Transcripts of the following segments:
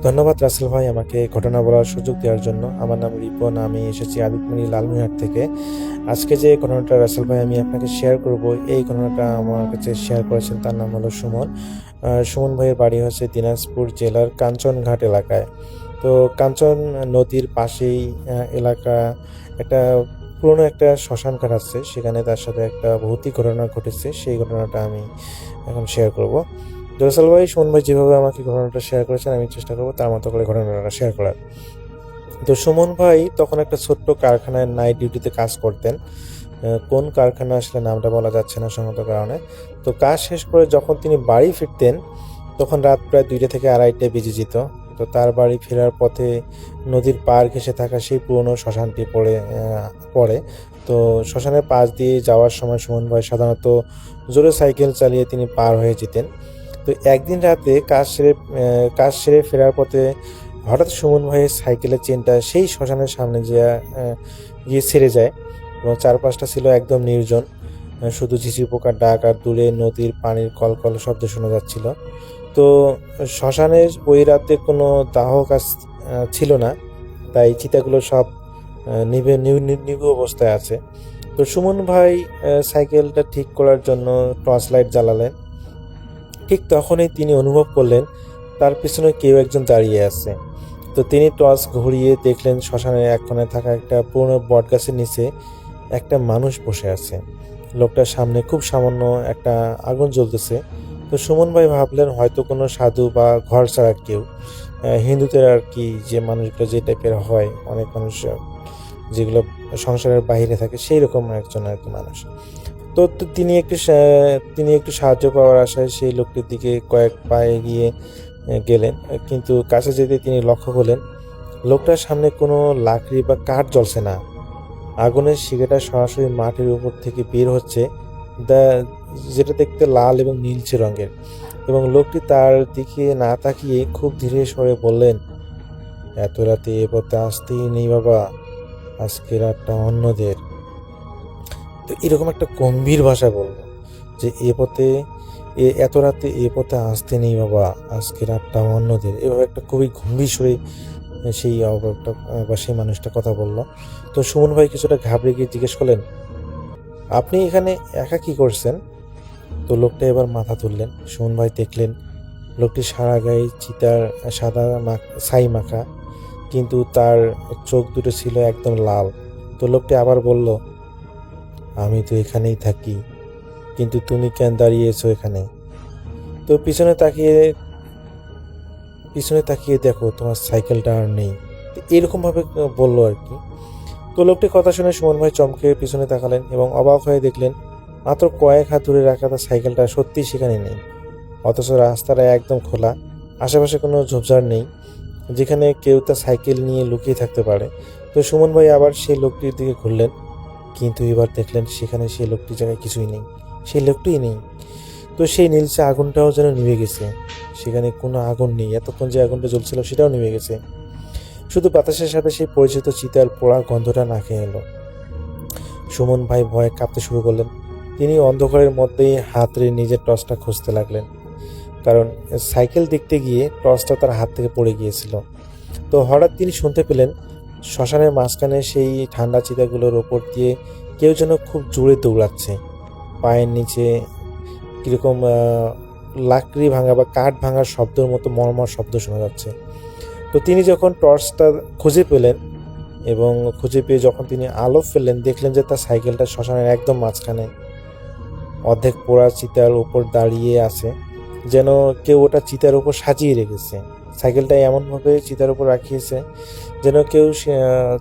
ধন্যবাদ রাসেল ভাই আমাকে ঘটনা বলার সুযোগ দেওয়ার জন্য। আমার নাম রিপন, আমি এসেছি আদিতমণি লালমনিরহাট থেকে। আজকে যে ঘটনাটা রাসেল ভাই আমি আপনাকে শেয়ার করব, এই ঘটনাটা আমার কাছে শেয়ার করেছেন, তার নাম হলো সুমন। সুমন ভাইয়ের বাড়ি হচ্ছে দিনাজপুর জেলার কাঞ্চনঘাট এলাকায়। তো কাঞ্চন নদীর পাশেই এলাকা, একটা পুরনো একটা শ্মশান ঘাট আছে, সেখানে তার সাথে একটা ভৌতিক ঘটনা ঘটেছে। সেই ঘটনাটা আমি এখন শেয়ার করব। জয়সাল ভাই, সুমন ভাই যেভাবে আমাকে ঘটনাটা শেয়ার করেছেন, আমি চেষ্টা করবো তার মতো করে ঘটনাটা শেয়ার করার। তো সুমন ভাই তখন একটা ছোট্ট কারখানায় নাইট ডিউটিতে কাজ করতেন। কোন কারখানা আসলে নামটা বলা যাচ্ছে না সঙ্গত কারণে। তো কাজ শেষ করে যখন তিনি বাড়ি ফিরতেন, তখন রাত প্রায় 2টা থেকে 2:30 বেজে যেত। তো তার বাড়ি ফেরার পথে নদীর পাড় ঘেঁষে থাকা সেই পুরনো শ্মশানটি পড়ে। তো শ্মশানের পাশ দিয়ে যাওয়ার সময় সুমন ভাই সাধারণত জোরে সাইকেল চালিয়ে তিনি পার হয়ে যেতেন। তো একদিন রাতে কাজ সেরে ফেরার পথে হঠাৎ সুমন ভাইয়ের সাইকেলের চেনটা সেই শ্মশানের সামনে গিয়ে ছেড়ে যায়, এবং চারপাশটা ছিল একদম নির্জন। শুধু ঝিঁঝি পোকার ডাক আর দূরে নদীর পানির কলকল শব্দ শোনা যাচ্ছিল। তো শ্মশানের ওই রাতে কোনো দাহ কাজ ছিল না, তাই চিতাগুলো সব নিভু অবস্থায় আছে। তো সুমন ভাই সাইকেলটা ঠিক করার জন্য টর্চ লাইট জ্বালালেন। ঠিক তখনই তিনি অনুভব করলেন তার পিছনে কেউ একজন দাঁড়িয়ে আছে। তো তিনি টর্চ ঘুরিয়ে দেখলেন শ্মশানের এক কোণে থাকা একটা পুরনো বটগাছের নিচে একটা মানুষ বসে আছে। লোকটার সামনে খুব সামান্য একটা আগুন জ্বলতেছে। তো সুমন ভাই ভাবলেন হয়তো কোনো সাধু বা ঘর ছাড়া কেউ, হিন্দুদের আর কি, যে মানুষগুলো যে টাইপের হয়, অনেক মানুষ যেগুলো সংসারের বাইরে থাকে, সেই রকম একজন আর কি মানুষ। তো তিনি একটু সাহায্য পাওয়ার আশায় সেই লোকটির দিকে কয়েক পা এগিয়ে গেলেন। কিন্তু কাছে যেতে তিনি লক্ষ্য করলেন লোকটার সামনে কোনো লাকড়ি বা কাঠ জ্বলছে না। আগুনের শিখাটা সরাসরি মাটির উপর থেকে বের হচ্ছে, দা- যেটা দেখতে লাল এবং নীলচে রঙের। এবং লোকটি তার দিকে না তাকিয়ে খুব ধীরে স্বরে বললেন, এত রাতে এ পথে আসতেই নেই বাবা, আজকে রাতটা অন্যদের। তো এরকম একটা গম্ভীর ভাষা বললো যে এত রাতে এ পথে আসতে নেই বাবা, আজকে রাতটা অন্যদের। এভাবে একটা খুবই গম্ভীর সুরে সেই অবরটা বা সেই মানুষটা কথা বললো। তো সুমন ভাই কিছুটা ঘাবড়ে গিয়ে জিজ্ঞেস করলেন, আপনি এখানে একা কি করছেন? তো লোকটা এবার মাথা তুললেন। সুমন ভাই দেখলেন লোকটি সারা গায়ে চিতার সাদা ছাই মাখা, কিন্তু তার চোখ দুটো ছিল একদম লাল। তো লোকটি আবার বলল, আমি তো এখানেই থাকি, কিন্তু তুমি কেন দাঁড়িয়েছো এখানে? তো পিছনে তাকিয়ে দেখো তোমার সাইকেলটা আর নেই। তো এরকম ভাবে বললো আর কি। তো লোকটির কথা শুনে সুমন ভাই চমকে পিছনে তাকালেন এবং অবাক হয়ে দেখলেন মাত্র কয়েক হাত দূরে রাখা তার সাইকেলটা সত্যিই সেখানে নেই। অথচ রাস্তাটা একদম খোলা, আশেপাশে কোনো ঝোপঝাড় নেই যেখানে কেউ তার সাইকেল নিয়ে লুকিয়ে থাকতে পারে। তো সুমন ভাই আবার সেই লোকটির দিকে ঘুরলেন, কিন্তু এবার দেখলেন সেখানে সেই লোকটির জায়গায় কিছুই নেই, সেই লোকটিই নেই। তো সেই নীলচে আগুনটাও যেন নিভে গেছে, সেখানে কোনো আগুন নেই। এতক্ষণ যে আগুনটা জ্বলছিল সেটাও নিভে গেছে। শুধু বাতাসের সাথে সেই পরিচিত চিতার পোড়া গন্ধটা নাকে এলো। সুমন ভাই ভয়ে কাঁপতে শুরু করলেন। তিনি অন্ধকারের মধ্যেই হাত রে নিজের টর্চটা খুঁজতে লাগলেন, কারণ সাইকেল দেখতে গিয়ে টর্চটা তার হাত থেকে পড়ে গিয়েছিল। তো হঠাৎ তিনি শুনতে পেলেন শ্মশানের মাঝখানে সেই ঠান্ডা চিতাগুলোর ওপর দিয়ে কেউ যেন খুব জোরে দৌড়াচ্ছে। পায়ের নিচে কীরকম লাকড়ি ভাঙা বা কাঠ ভাঙার শব্দের মতো মর্মর শব্দ শোনা যাচ্ছে। তো তিনি যখন টর্চটা খুঁজে পেলেন এবং খুঁজে পেয়ে যখন তিনি আলো ফেললেন, দেখলেন যে তার সাইকেলটা শ্মশানের একদম মাঝখানে অর্ধেক পোড়া চিতার উপর দাঁড়িয়ে আছে, যেন কেউ ওটা চিতার উপর সাজিয়ে রেখেছে। সাইকেলটা এমনভাবে চিতার উপর রাখিয়েছে যেন কেউ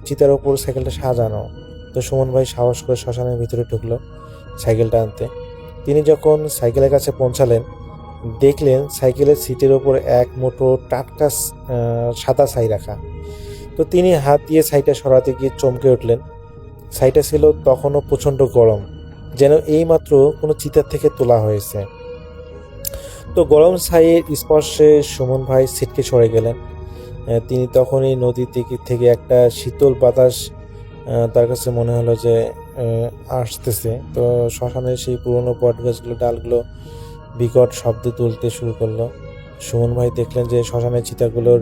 চিতার উপর সাইকেলটা সাজানো। তো সুমন ভাই সাহস করে শ্মশানের ভিতরে ঢুকলো সাইকেলটা আনতে। তিনি যখন সাইকেলের কাছে পৌঁছালেন, দেখলেন সাইকেলের সিটের ওপর এক মুঠো টাটকা সাদা ছাই রাখা। তো তিনি হাত দিয়ে ছাইটা সরাতে গিয়ে চমকে উঠলেন। ছাইটা ছিল তখনও প্রচণ্ড গরম, যেন এইমাত্র কোনো চিতার থেকে তোলা হয়েছে। তো গরম ছাইয়ের স্পর্শে সুমন ভাই ছিটকে সরে গেলেন। তিনি তখনই নদীর দিক থেকে একটা শীতল বাতাস তার কাছে মনে হলো যে আসতেছে। তো শ্মশানের সেই পুরনো বট গাছগুলো ডালগুলো বিকট শব্দে তুলতে শুরু করলো। সুমন ভাই দেখলেন যে শ্মশানের চিতাগুলোর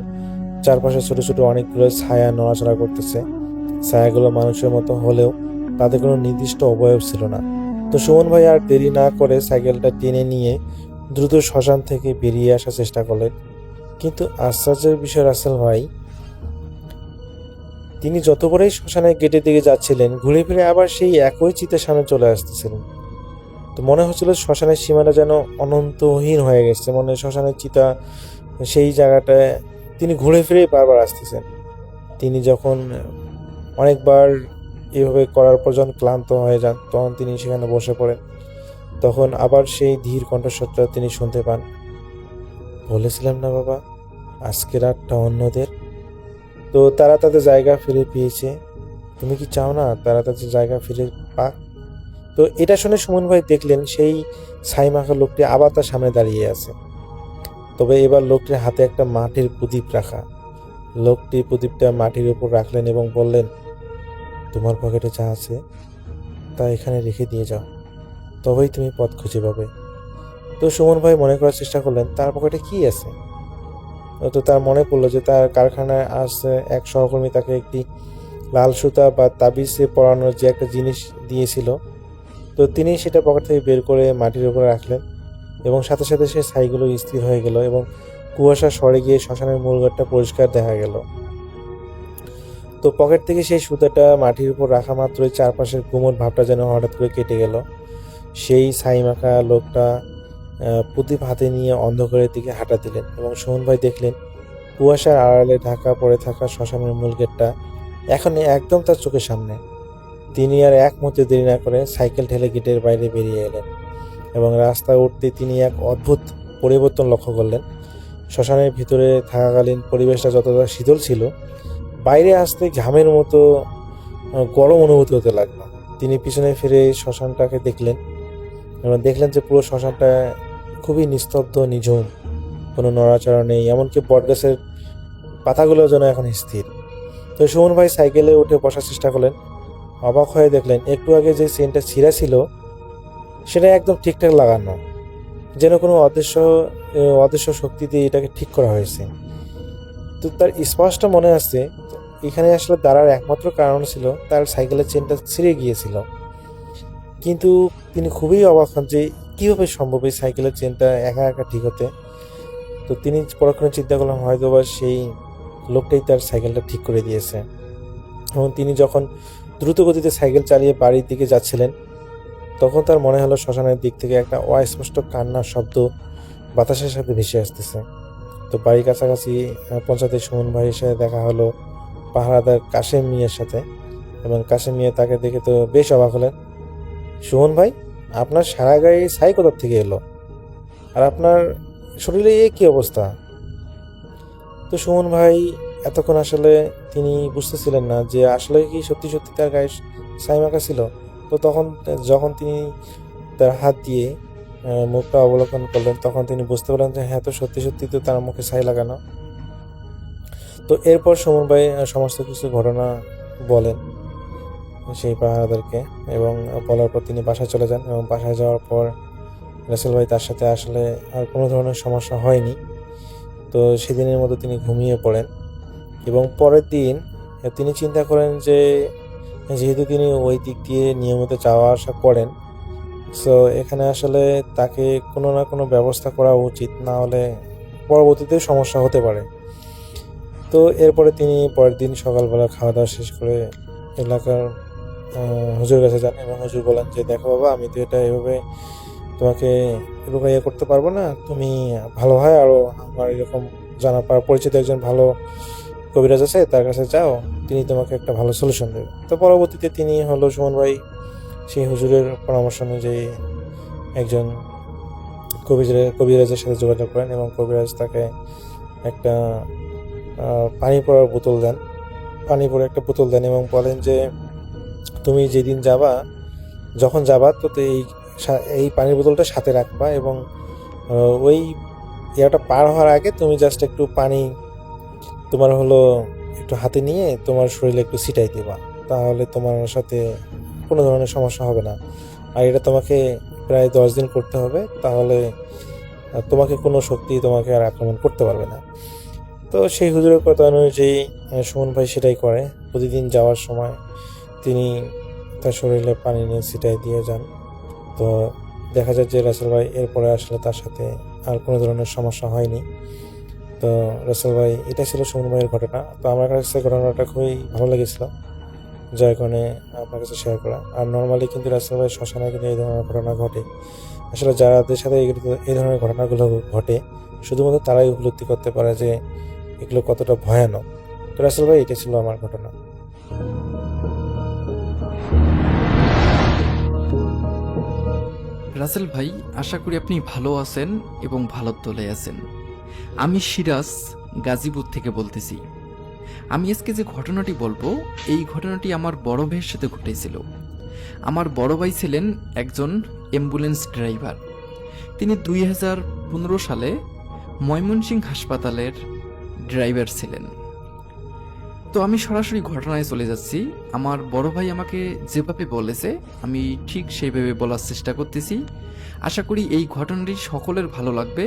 চারপাশে ছোট ছোট অনেকগুলো ছায়া নড়াচড়া করতেছে। ছায়াগুলো মানুষের মতো হলেও তাদের কোনো নির্দিষ্ট অবয়ব ছিল না। তো সুমন ভাই আর দেরি না করে সাইকেলটা টেনে নিয়ে দ্রুত শ্মশান থেকে বেরিয়ে আসার চেষ্টা করলেন। কিন্তু আশ্চর্যের বিষয় রাসেল ভাই, তিনি যত করেই শ্মশানের গেটের দিকে যাচ্ছিলেন ঘুরে ফিরে আবার সেই একই চিতার সামনে চলে আসতেছিলেন। তো মনে হচ্ছিল শ্মশানের সীমাটা যেন অনন্তহীন হয়ে গেছে, মানে শ্মশানের চিতা সেই জায়গাটায় তিনি ঘুরে ফিরে বারবার আসতেছেন। তিনি যখন অনেকবার এভাবে করার পর যখন ক্লান্ত হয়ে যান তখন তিনি সেখানে বসে পড়েন। তখন আবার সেই ধীর কণ্ঠস্বরটা তিনি শুনতে পান, বলেছিলাম না বাবা, আজকের রাতটা অন্যদের। তো তারা তাদের জায়গা ফিরে পেয়েছে, তুমি কি চাও না তারা তাদের জায়গা ফিরে পাক? তো এটা শুনে সুমন ভাই দেখলেন সেই ছাই মাখা লোকটি আবার তার সামনে দাঁড়িয়ে আছে। তবে এবার লোকটির হাতে একটা মাটির প্রদীপ রাখা। লোকটি প্রদীপটা মাটির উপর রাখলেন এবং বললেন, তোমার পকেটে যা আছে তা এখানে রেখে দিয়ে যাও, তবেই তুমি পথ খুঁজে পাবে। তো সুমন ভাই মনে করার চেষ্টা করলেন তার পকেটে কি আছে। তো তার মনে পড়লো যে তার কারখানায় আসছে এক সহকর্মী তাকে একটি লাল সুতা বা তাবিজে পরানোর যে একটা জিনিস দিয়েছিল। তো তিনি সেটা পকেট থেকে বের করে মাটির উপরে রাখলেন এবং সাথে সাথে সেই ছাইগুলো স্থির হয়ে গেল এবং কুয়াশা সরে গিয়ে শ্মশানের মূল ঘরটা পরিষ্কার দেখা গেল। তো পকেট থেকে সেই সুতাটা মাটির উপর রাখা মাত্রই চারপাশের গুমট ভাবটা যেন হঠাৎ করে কেটে গেল। সেই ছাই মাখা লোকটা প্রদীপ হাতে নিয়ে অন্ধকারের দিকে হাঁটা দিলেন এবং সুমন ভাই দেখলেন কুয়াশার আড়ালে ঢাকা পড়ে থাকা শ্মশানের মূল গেটটা এখন একদম তার চোখের সামনে। তিনি আর এক মুহূর্তে দেরি না করে সাইকেল ঠেলে গেটের বাইরে বেরিয়ে এলেন এবং রাস্তায় উঠতে তিনি এক অদ্ভুত পরিবর্তন লক্ষ্য করলেন। শ্মশানের ভিতরে থাকাকালীন পরিবেশটা যতটা শীতল ছিল, বাইরে আসতে ঘামের মতো গরম অনুভূতি হতে লাগলো। তিনি পিছনে ফিরে শ্মশানটাকে দেখলেন এবং দেখলেন যে পুরো শ্মশানটা খুবই নিস্তব্ধ, নিঝুম, কোনো নড়াচড়া নেই, এমনকি বটগাছের পাতাগুলো যেন এখন স্থির। তো সুমন ভাই সাইকেলে উঠে বসার চেষ্টা করলেন। অবাক হয়ে দেখলেন একটু আগে যে চেনটা ছিঁড়া ছিল সেটা একদম ঠিকঠাক লাগানো, যেন কোনো অদৃশ্য শক্তি দিয়ে এটাকে ঠিক করা হয়েছে। তো তার স্পষ্ট মনে আছে এখানে আসলে দাঁড়ার একমাত্র কারণ ছিল তার সাইকেলের চেনটা ছিঁড়ে গিয়েছিল। কিন্তু তিনি খুবই অবাক হন যে কীভাবে সম্ভব এই সাইকেলের চেনটা একা একা ঠিক হতে। তো তিনি পরক্ষণে চিন্তা করলেন হয়তো বা সেই লোকটাই তার সাইকেলটা ঠিক করে দিয়েছে। এবং তিনি যখন দ্রুত গতিতে সাইকেল চালিয়ে বাড়ির দিকে যাচ্ছিলেন তখন তার মনে হলো শ্মশানের দিক থেকে একটা অস্পষ্ট কান্নার শব্দ বাতাসের সাথে ভেসে আসতেছে। তো বাড়ির কাছাকাছি পৌঁছাতে সুমন ভাইয়ের সাথে দেখা হলো পাহারাদার কাশেম মিয়ার সাথে এবং কাশেম মিয়া তাকে দেখে তো বেশ অবাক হলেন। সুমন ভাই, আপনার সারা গায়ে ছাই কোথার থেকে এলো, আর আপনার শরীরে এ কী অবস্থা? তো সুমন ভাই এতক্ষণ আসলে তিনি বুঝতেছিলেন না যে আসলে কি সত্যি সত্যি তার গায়ে ছাই মাখা ছিল। তো তখন যখন তিনি তার হাত দিয়ে মুখটা অবলোকন করলেন তখন তিনি বুঝতে পারলেন যে হ্যাঁ, তো সত্যি সত্যি তো তার মুখে ছাই লাগানো। তো এরপর সুমন ভাই সমস্ত কিছু ঘটনা বলেন সেই পাহারাদারকে এবং বলার পর তিনি বাসায় চলে যান এবং বাসায় যাওয়ার পর রাসেল ভাই তার সাথে আসলে আর কোনো ধরনের সমস্যা হয়নি। তো সেদিনের মতো তিনি ঘুমিয়ে পড়েন এবং পরের দিন তিনি চিন্তা করেন যে যেহেতু তিনি ওই দিক দিয়ে নিয়মিত যাওয়া আসা করেন, সো এখানে আসলে তাকে কোনো না কোনো ব্যবস্থা করা উচিত, না হলে পরবর্তীতে সমস্যা হতে পারে। তো এরপরে তিনি পরের দিন সকালবেলা খাওয়া দাওয়া শেষ করে এলাকার হুজুর কাছে যান এবং হুজুর বলেন যে দেখো বাবা, আমি তো এটা এভাবে তোমাকে রুকাইয়া করতে পারবো না, তুমি ভালো হয় আরও আমার এরকম জানা পরিচিত একজন ভালো কবিরাজ আছে, তার কাছে যাও, তিনি তোমাকে একটা ভালো সলিউশন দেবে। তো পরবর্তীতে তিনি হলো সুমন ভাই সেই হুজুরের পরামর্শ অনুযায়ী একজন কবিরাজের সাথে যোগাযোগ করেন এবং কবিরাজ তাকে একটা পানি পড়ার বোতল দেন, পানি পরে একটা বোতল দেন এবং বলেন যে তুমি যেদিন যখন যাবা তো এই পানির বোতলটা সাথে রাখবা এবং ওই ইয়াটা পার হওয়ার আগে তুমি জাস্ট একটু পানি তোমার হলো একটু হাতে নিয়ে তোমার শরীরে একটু ছিটাই দিবা, তাহলে তোমার সাথে কোনো ধরনের সমস্যা হবে না। আর এটা তোমাকে প্রায় 10 দিন করতে হবে, তাহলে তোমাকে কোনো শক্তি তোমাকে আর আক্রমণ করতে পারবে না। তো সেই হুজুরের কথা অনুযায়ী সুমন ভাই সেটাই করে। প্রতিদিন যাওয়ার সময় তিনি তার শরীরে পানি নিয়ে ছিটাই দিয়ে যান। তো দেখা যায় যে রাসেল ভাই এরপরে আসলে তার সাথে আর কোনো ধরনের সমস্যা হয়নি। তো রাসেল ভাই, এটা ছিল সুমন ভাইয়ের ঘটনা। তো আমার কাছে ঘটনাটা খুবই ভালো লেগেছিল, যার কারণে আপনার কাছে শেয়ার করা। আর নর্মালি কিন্তু রাসেল ভাই শ্মশানে কিন্তু এই ধরনের ঘটনা ঘটে। আসলে যাদের সাথে এই ধরনের ঘটনাগুলো ঘটে শুধুমাত্র তারাই উপলব্ধি করতে পারে যে এগুলো কতটা ভয়ানক। তো রাসেল ভাই, এটা ছিল আমার ঘটনা। রাসেল ভাই, আশা করি আপনি ভালো আছেন এবং ভালো তোলে আছেন। আমি সিরাজ গাজীপুর থেকে বলতেছি। আমি আজকে যে ঘটনাটি বলবো, এই ঘটনাটি আমার বড় ভাইয়ের সাথে ঘটেছিল। আমার বড় ভাই ছিলেন একজন অ্যাম্বুলেন্স ড্রাইভার। তিনি 2015 সালে ময়মনসিংহ হাসপাতালের ড্রাইভার ছিলেন। তো আমি সরাসরি ঘটনায় চলে যাচ্ছি। আমার বড় ভাই আমাকে যেভাবে বলেছে আমি ঠিক সেইভাবে বলার চেষ্টা করতেছি। আশা করি এই ঘটনাটি সকলের ভালো লাগবে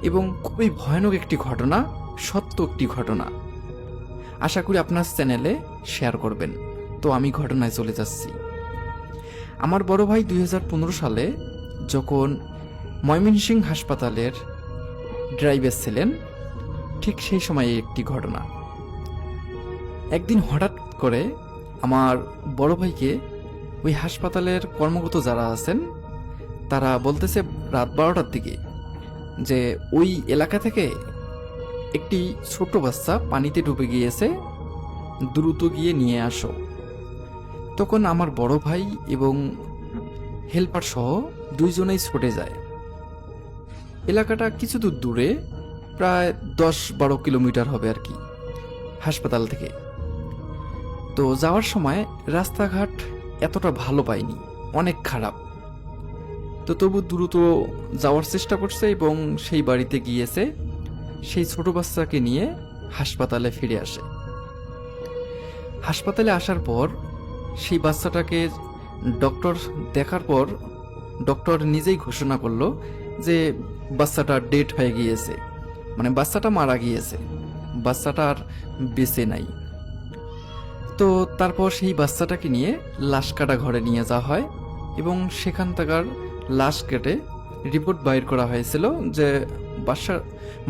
এবং খুবই ভয়ানক একটি ঘটনা, সত্য একটি ঘটনা। আশা করি আপনার চ্যানেলে শেয়ার করবেন। তো আমি ঘটনায় চলে যাচ্ছি। আমার বড় ভাই 2015 সালে যখন ময়মনসিংহ হাসপাতালের ড্রাইভার ছিলেন, ঠিক সেই সময়ে একটি ঘটনা। একদিন হঠাৎ করে আমার বড় ভাইকে ওই হাসপাতালের কর্মরত যারা আছেন তারা বলতেছে রাত 12টার দিকে যে ওই এলাকা থেকে একটি ছোট বাচ্চা পানিতে ডুবে গিয়েছে, দ্রুত গিয়ে নিয়ে আসো। তখন আমার বড় ভাই এবং হেল্পার সহ দুইজনেই ছুটে যায়। এলাকাটা কিছু দূর দূরে, প্রায় 10-12 কিলোমিটার হবে আর কি হাসপাতাল থেকে। তো যাওয়ার সময় রাস্তাঘাট এতটা ভালো পাইনি, অনেক খারাপ। তো তবু দ্রুত যাওয়ার চেষ্টা করছে এবং সেই বাড়িতে গিয়েছে, সেই ছোট বাচ্চাকে নিয়ে হাসপাতালে ফিরে আসে। হাসপাতালে আসার পর সেই বাচ্চাটাকে ডক্টর দেখার পর ডক্টর নিজেই ঘোষণা করলো যে বাচ্চাটা ডেড হয়ে গিয়েছে, মানে বাচ্চাটা মারা গিয়েছে, বাচ্চাটা আর বেঁচে নাই। তো তারপর সেই বাচ্চাটাকে নিয়ে লাশ কাটা ঘরে নিয়ে যাওয়া হয় এবং সেখান থাকার লাশ কেটে রিপোর্ট বাইর করা হয়েছিল যে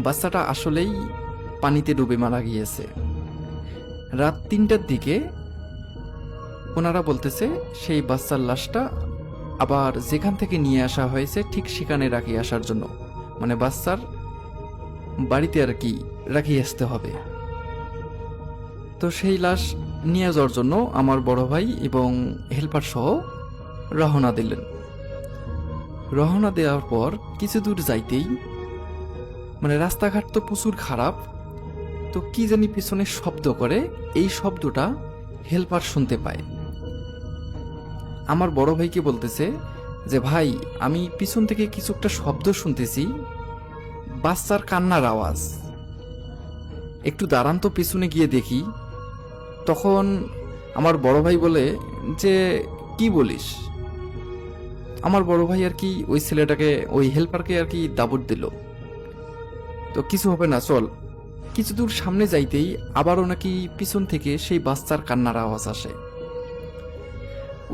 বাচ্চাটা আসলেই পানিতে ডুবে মারা গিয়েছে। রাত 3টার দিকে ওনারা বলতেছে সেই বাচ্চার লাশটা আবার যেখান থেকে নিয়ে আসা হয়েছে ঠিক সেখানে রাখিয়ে আসার জন্য, মানে বাচ্চার বাড়িতে আর কি রাখিয়ে আসতে হবে। তো সেই লাশ নিয়ে যাওয়ার জন্য আমার বড় ভাই এবং হেল্পার সহ রওনা দিলেন। রওনা দেওয়ার পর কিছু দূর যাইতেই, মানে রাস্তাঘাট তো প্রচুর খারাপ, তো কি জানি পিছনে শব্দ করে, এই শব্দটা হেল্পার শুনতে পায়। আমার বড় ভাইকে বলতেছে যে ভাই, আমি পিছন থেকে কিছু একটা শব্দ শুনতেছি, বাচ্চার কান্নার আওয়াজ, একটু দাঁড়ান তো পিছনে গিয়ে দেখি। তখন আমার বড় ভাই বলে যে কি বলিস। আমার বড় ভাই আর কি ওই ছেলেটাকে, ওই হেল্পারকে আর কি দাবট দিল, তো কিছু হবে না চল। কিছু দূর সামনে যাইতেই আবারও নাকি পিছন থেকে সেই বাচ্চার কান্নার আওয়াজ আসে।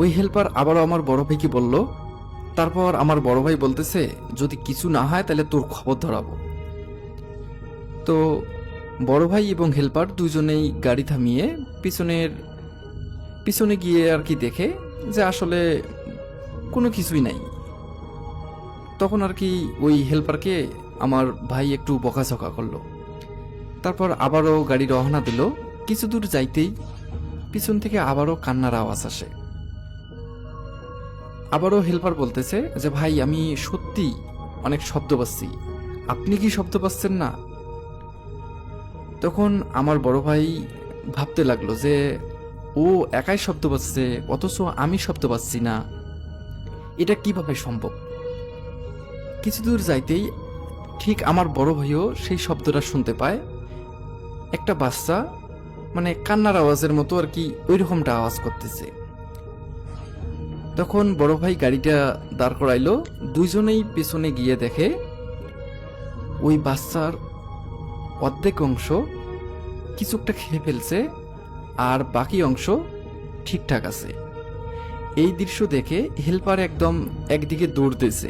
ওই হেল্পার আবারও আমার বড় ভাইকে বলল। তারপর আমার বড় ভাই বলতেছে যদি কিছু না হয় তাহলে তোর খবর ধরাবো। তো বড় ভাই এবং হেল্পার দুজনেই গাড়ি থামিয়ে পিছনে গিয়ে আর কি দেখে যে আসলে কোনো কিছুই নাই। তখন আর কি ওই হেল্পারকে আমার ভাই একটু বকাঝকা করলো। তারপর আবারও গাড়ি রওনা দিল। কিছু দূর যাইতেই পিছন থেকে আবারও কান্নার আওয়াজ আসে। আবারও হেল্পার বলতেছে যে ভাই, আমি সত্যি অনেক শব্দ পাচ্ছি, আপনি কি শব্দ পাচ্ছেন না? তখন আমার বড় ভাই ভাবতে লাগলো যে ও একাই শব্দ পাচ্ছে অথচ আমি শব্দ পাচ্ছি না, এটা কিভাবে সম্ভব। কিছু দূর যাইতেই ঠিক আমার বড় ভাইও সেই শব্দটা শুনতে পায়। একটা বাচ্চা মানে কান্নার আওয়াজের মতো আর কি ওই রকমটা আওয়াজ করতেছে। তখন বড় ভাই গাড়িটা দাঁড় করাইলো। দুইজনেই পেছনে গিয়ে দেখে ওই বাচ্চার অর্ধেক অংশ কিছুটা খেয়ে ফেলছে আর বাকি অংশ ঠিকঠাক আছে। এই দৃশ্য দেখে হেল্পার একদম একদিকে দৌড়তেছে।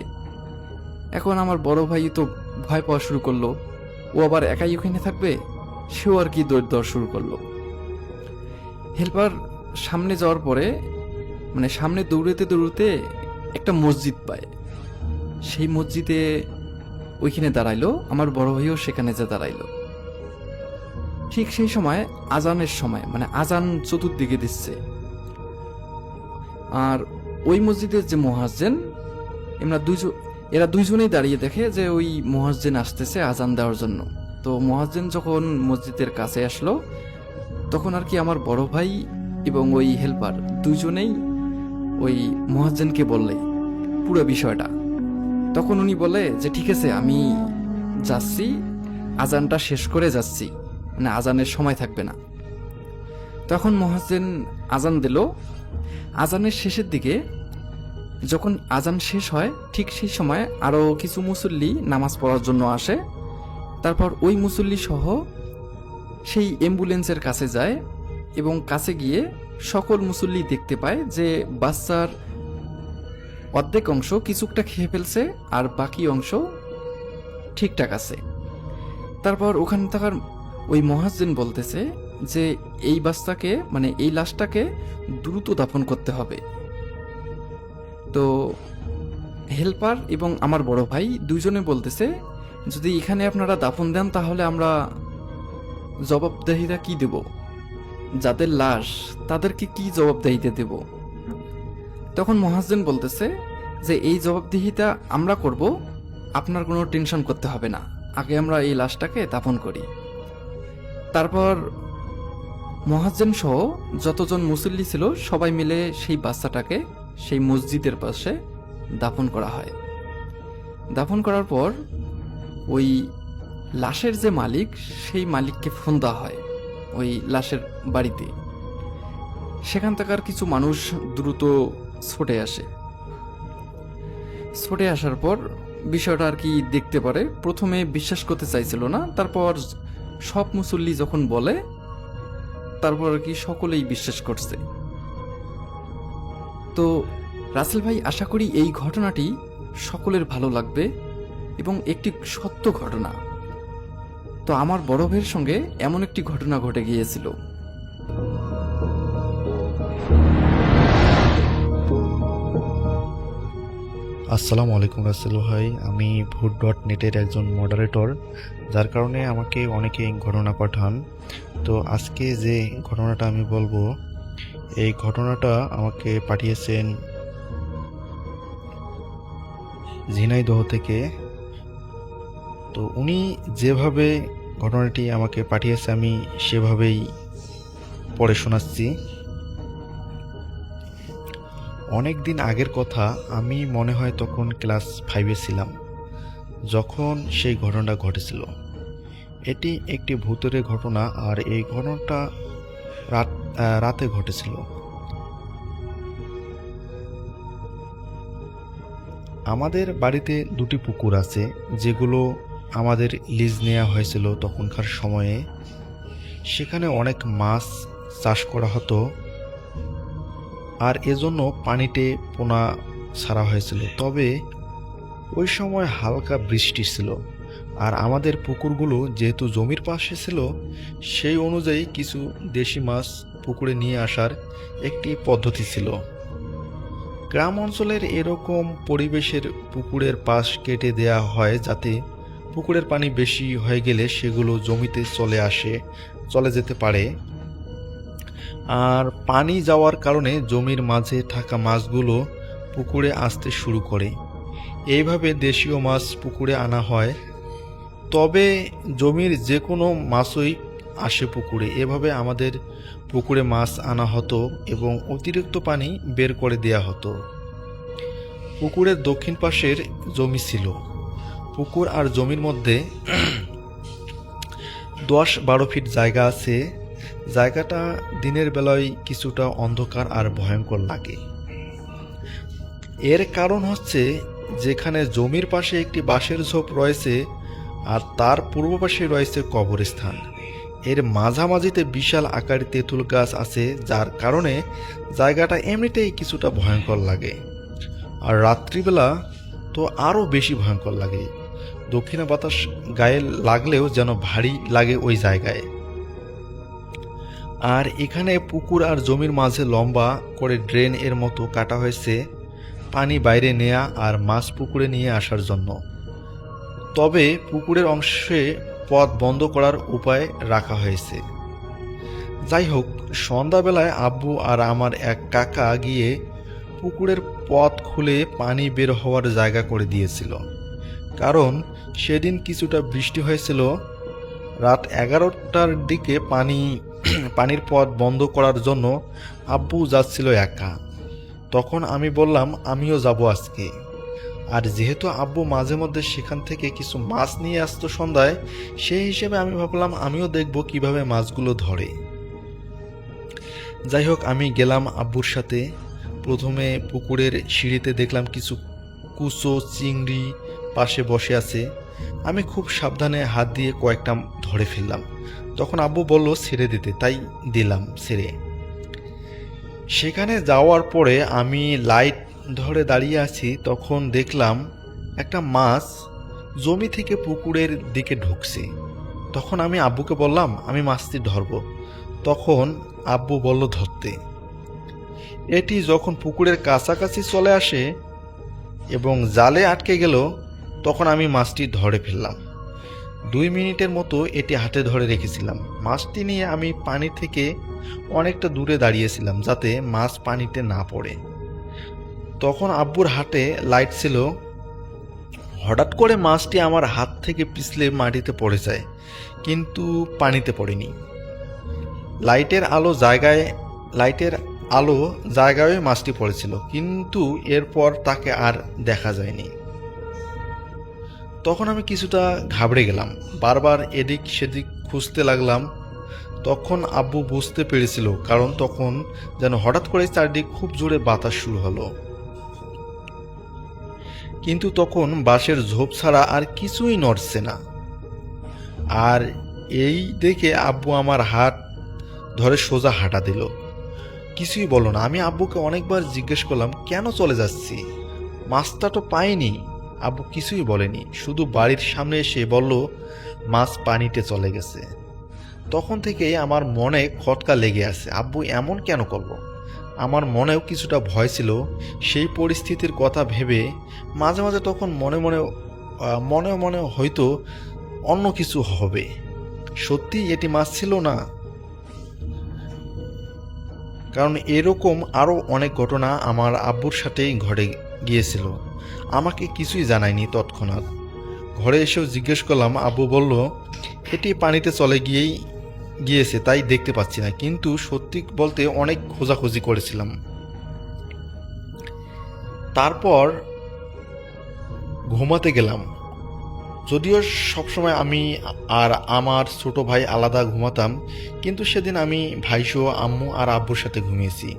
এখন আমার বড় ভাই তো ভয় পাওয়া শুরু করলো, ও আবার একাই ওখানে থাকবে, সেও আর কি দৌড় দেওয়া শুরু করলো। হেল্পার সামনে যাওয়ার পরে মানে সামনে দৌড়তে দৌড়তে একটা মসজিদ পায়। সেই মসজিদে ওইখানে দাঁড়াইলো, আমার বড় ভাইও সেখানে যে দাঁড়াইলো। ঠিক সেই সময় আজানের সময়, মানে আজান চতুর্দিকে দিচ্ছে। আর ওই মসজিদের যে মুয়াজ্জিন, এরা দুইজনেই দাঁড়িয়ে দেখে যে ওই মুয়াজ্জিন আসতেছে আজান দেওয়ার জন্য। তো মুয়াজ্জিন যখন মসজিদের কাছে আসলো, তখন আর কি আমার বড় ভাই এবং ওই হেল্পার দুইজনেই ওই মুয়াজ্জিনকে বললে পুরো বিষয়টা। তখন উনি বলে যে ঠিক আছে, আমি যাচ্ছি, আজানটা শেষ করে যাচ্ছি, মানে আজানের সময় থাকবে না। তখন মুয়াজ্জিন আজান দিল। আজানের শেষের দিকে যখন আজান শেষ হয়, ঠিক সেই সময় আরও কিছু মুসল্লি নামাজ পড়ার জন্য আসে। তারপর ওই মুসল্লি সহ সেই অ্যাম্বুলেন্সের কাছে যায় এবং কাছে গিয়ে সকল মুসল্লি দেখতে পায় যে বাচ্চার অর্ধেক অংশ কিছুটা খেয়ে ফেলছে আর বাকি অংশ ঠিকঠাক আছে। তারপর ওখানে থাকার ওই মুয়াজ্জিন বলতেছে যে এই বাচ্চাকে, মানে এই লাশটাকে দ্রুত দাফন করতে হবে। তো হেল্পার এবং আমার বড় ভাই দুইজনে বলতেছে যদি এখানে আপনারা দাফন দেন তাহলে আমরা জবাবদিহিতা কি দেব, যাদের লাশ তাদেরকে কি জবাবদিহিতা দেব। তখন মুয়াজ্জিন বলতেছে যে এই জবাবদিহিতা আমরা করব, আপনার কোনো টেনশন করতে হবে না, আগে আমরা এই লাশটাকে দাফন করি। তারপর মুয়াজ্জিন সহ যতজন মুসল্লি ছিল সবাই মিলে সেই বাচ্চাটাকে সেই মসজিদের পাশে দাফন করা হয়। দাফন করার পর ওই লাশের যে মালিক, সেই মালিককে ফোন দেওয়া হয় ওই লাশের বাড়িতে। সেখান থাকার কিছু মানুষ দ্রুত ছুটে আসে। ছুটে আসার পর বিষয়টা আর কি দেখতে পারে। প্রথমে বিশ্বাস করতে চাইছিল না, তারপর সব মুসল্লি যখন বলে তারপর আর কি সকলেই বিশ্বাস করছে। তো রাসেল ভাই, আশা করি এই ঘটনাটি সকলের ভালো লাগবে এবং একটি সত্য ঘটনা। তো আমার বড় ভাইয়ের সঙ্গে এমন একটি ঘটনা ঘটে গিয়েছিল। আসসালামু আলাইকুম রাসেল ভাই, আমি ভূত.নেটের একজন মডারেটর, যার কারণে আমাকে অনেকে ঘটনা পাঠান। তো আজকে যে ঘটনাটা আমি বলবো, এই ঘটনাটা আমাকে পাঠিয়েছেন ঝিনাইদহ থেকে। তো উনি যেভাবে ঘটনাটি আমাকে পাঠিয়েছে আমি সেভাবেই পড়ে শোনাচ্ছি। অনেক দিন আগের কথা, আমি মনে হয় তখন ক্লাস 5-এ ছিলাম যখন সেই ঘটনাটা ঘটেছিল। এটি একটি ভূতের ঘটনা, আর এই ঘটনাটা রাতে ঘটেছিল। আমাদের বাড়িতে দুটি পুকুর আছে, যেগুলো আমাদের লিজ নেওয়া হয়েছিল তখনকার সময়ে। সেখানে অনেক মাছ চাষ করা হতো, আর এজন্য পানিতে পোনা ছাড়া হয়েছিল। তবে ওই সময় হালকা বৃষ্টি ছিল, আর আমাদের পুকুরগুলো যেহেতু জমির পাশে ছিল, সেই অনুযায়ী কিছু দেশি মাছ পুকুরে নিয়ে আসার একটি পদ্ধতি ছিল। গ্রাম অঞ্চলের এরকম পরিবেশের পুকুরের পাশ কেটে দেয়া হয়, যাতে পুকুরের পানি বেশি হয়ে গেলে সেগুলো জমিতে চলে যেতে পারে। আর পানি যাওয়ার কারণে জমির মাঝে থাকা মাছগুলো পুকুরে আসতে শুরু করে। এইভাবে দেশীয় মাছ পুকুরে আনা হয়, তবে জমির যে কোনো মাছই আসে পুকুরে। এভাবে আমাদের পুকুরে মাছ আনা হতো এবং অতিরিক্ত পানি বের করে দেয়া হতো। পুকুরের দক্ষিণ পাশের জমি ছিল। পুকুর আর জমির মধ্যে 10-12 ফিট জায়গা আছে। জায়গাটা দিনের বেলায় কিছুটা অন্ধকার আর ভয়ঙ্কর লাগে। এর কারণ হচ্ছে, যেখানে জমির পাশে একটি বাঁশের ঝোপ রয়েছে, আর তার পূর্ব পাশে রয়েছে কবরস্থান। এর মাঝামাঝিতে বিশাল আকারের তেঁতুল গাছ আছে, যার কারণে জায়গাটা এমনিতেই কিছুটা ভয়ঙ্কর লাগে। আর রাত্রিবেলা তো আরও বেশি ভয়ঙ্কর লাগে। দক্ষিণা বাতাস গায়ে লাগলেও যেন ভারী লাগে ওই জায়গায়। আর এখানে পুকুর আর জমির মাঝে লম্বা করে ড্রেন এর মতো কাটা হয়েছে পানি বাইরে নেয়া আর মাছ পুকুরে নিয়ে আসার জন্য। তবে পুকুরের অংশে পথ বন্ধ করার উপায় রাখা হয়েছে। যাই হোক, সন্ধ্যাবেলায় আব্বু আর আমার এক কাকা গিয়ে পুকুরের পথ খুলে পানি বের হওয়ার জায়গা করে দিয়েছিল। কারণ সেদিন কিছুটা বৃষ্টি হয়েছিল। রাত 11টার দিকে পানির পথ বন্ধ করার জন্য আব্বু যাচ্ছিল একা। তখন আমি বললাম আমিও যাব আজকে। আর যেহেতু আব্বু মাঝে মধ্যে সেখান থেকে কিছু মাছ নিয়ে আসতো সন্ধ্যায়, সেই হিসেবে আমি ভাবলাম আমিও দেখব কিভাবে মাছগুলো ধরে। যাই হোক, আমি গেলাম আব্বুর সাথে। প্রথমে পুকুরের সিঁড়িতে দেখলাম কিছু কুচো চিংড়ি পাশে বসে আছে। আমি খুব সাবধানে হাত দিয়ে কয়েকটা ধরে ফেললাম। তখন আব্বু বলল ছেড়ে দিতে, তাই দিলাম ছেড়ে। সেখানে যাওয়ার পরে আমি লাইট ধরে দাঁড়িয়ে আছি, তখন দেখলাম একটা মাছ জমি থেকে পুকুরের দিকে ঢুকছে। তখন আমি আব্বুকে বললাম আমি মাছটি ধরব। তখন আব্বু বলল ধরতে। এটি যখন পুকুরের কাছাকাছি চলে আসে এবং জালে আটকে গেল, তখন আমি মাছটি ধরে ফেললাম। 2 মিনিটের মতো এটি হাতে ধরে রেখেছিলাম। মাছটি নিয়ে আমি পানি থেকে অনেকটা দূরে দাঁড়িয়েছিলাম যাতে মাছ পানিতে না পড়ে। তখন আব্বুর হাতে লাইট ছিল। হঠাৎ করে মাছটি আমার হাত থেকে পিছলে মাটিতে পড়ে যায়, কিন্তু পানিতে পড়েনি। লাইটের আলো জায়গায় মাছটি পড়েছিল, কিন্তু এরপর তাকে আর দেখা যায়নি। তখন আমি কিছুটা ঘাবড়ে গেলাম, বারবার এদিক সেদিক খুঁজতে লাগলাম। তখন আব্বু বুঝতে পেরেছিল, কারণ তখন যেন হঠাৎ করে চারদিক খুব জোরে বাতাস শুরু হলো। কিন্তু তখন বাঁশের ঝোপ ছাড়া আর কিছুই নড়ছে না। আর এই দেখে আব্বু আমার হাত ধরে সোজা হাঁটা দিল। কিছুই বলো না। আমি আব্বুকে অনেকবার জিজ্ঞেস করলাম কেন চলে যাচ্ছি, মাছটা তো পাইনি। আব্বু কিছুই বলেনি, শুধু বাড়ির সামনে এসে বলল মাছ পানিতে চলে গেছে। তখন থেকেই আমার মনে খটকা লেগে আছে, আব্বু এমন কেন করলো। আমার মনেও কিছুটা ভয় ছিল সেই পরিস্থিতির কথা ভেবে। মাঝে মাঝে তখন মনে মনে হয়তো অন্য কিছু হবে। সত্যি এটি মাছ ছিল না। কারণ এরকম আরও অনেক ঘটনা আমার আব্বুর সাথেই ঘটে গিয়েছিল। আমাকে কিছুই জানায়নি তৎক্ষণাৎ। ঘরে এসেও জিজ্ঞেস করলাম, আব্বু বলল এটি পানিতে চলে গিয়েছে তাই দেখতে পাচ্ছি না। কিন্তু সত্যি বলতে অনেক খোঁজাখুঁজি করেছিলাম। তারপর ঘুমাতে গেলাম। যদিও সবসময় আমি আর আমার ছোট ভাই আলাদা ঘুমাতাম, কিন্তু সেদিন আমি ভাইসহ আম্মু আর আব্বুর সাথে ঘুমিয়েছি।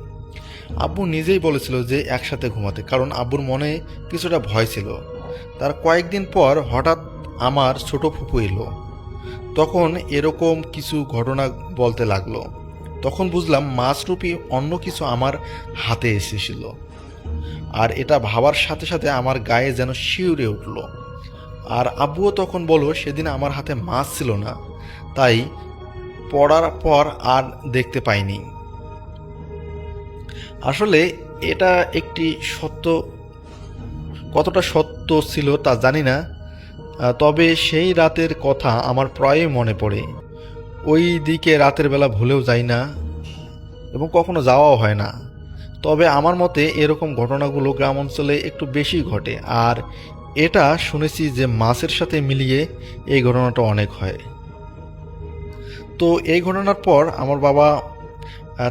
আব্বু নিজেই বলেছিল যে একসাথে ঘুমাতে, কারণ আব্বুর মনে কিছুটা ভয় ছিল। তার কয়েকদিন পর হঠাৎ আমার ছোট ফুপু এলো। তখন এরকম কিছু ঘটনা বলতে লাগলো। তখন বুঝলাম মাছরূপী অন্য কিছু আমার হাতে এসেছিল। আর এটা ভাবার সাথে সাথে আমার গায়ে যেন শিউরে উঠল। আর আব্বুও তখন বলল সেদিন আমার হাতে মাছ ছিল না, তাই পড়ার পর আর দেখতে পাইনি। আসলে এটা একটি কতটা সত্য ছিল তা জানি না, তবে সেই রাতের কথা আমার প্রায়ই মনে পড়ে। ওই দিকে রাতের বেলা ভুলেও যাই না এবং কখনো যাওয়াও হয় না। তবে আমার মতে এরকম ঘটনাগুলো গ্রাম অঞ্চলে একটু বেশি ঘটে। আর এটা শুনেছি যে মাছের সাথে মিলিয়ে এই ঘটনাটা অনেক হয়। তো এই ঘটনার পর আমার বাবা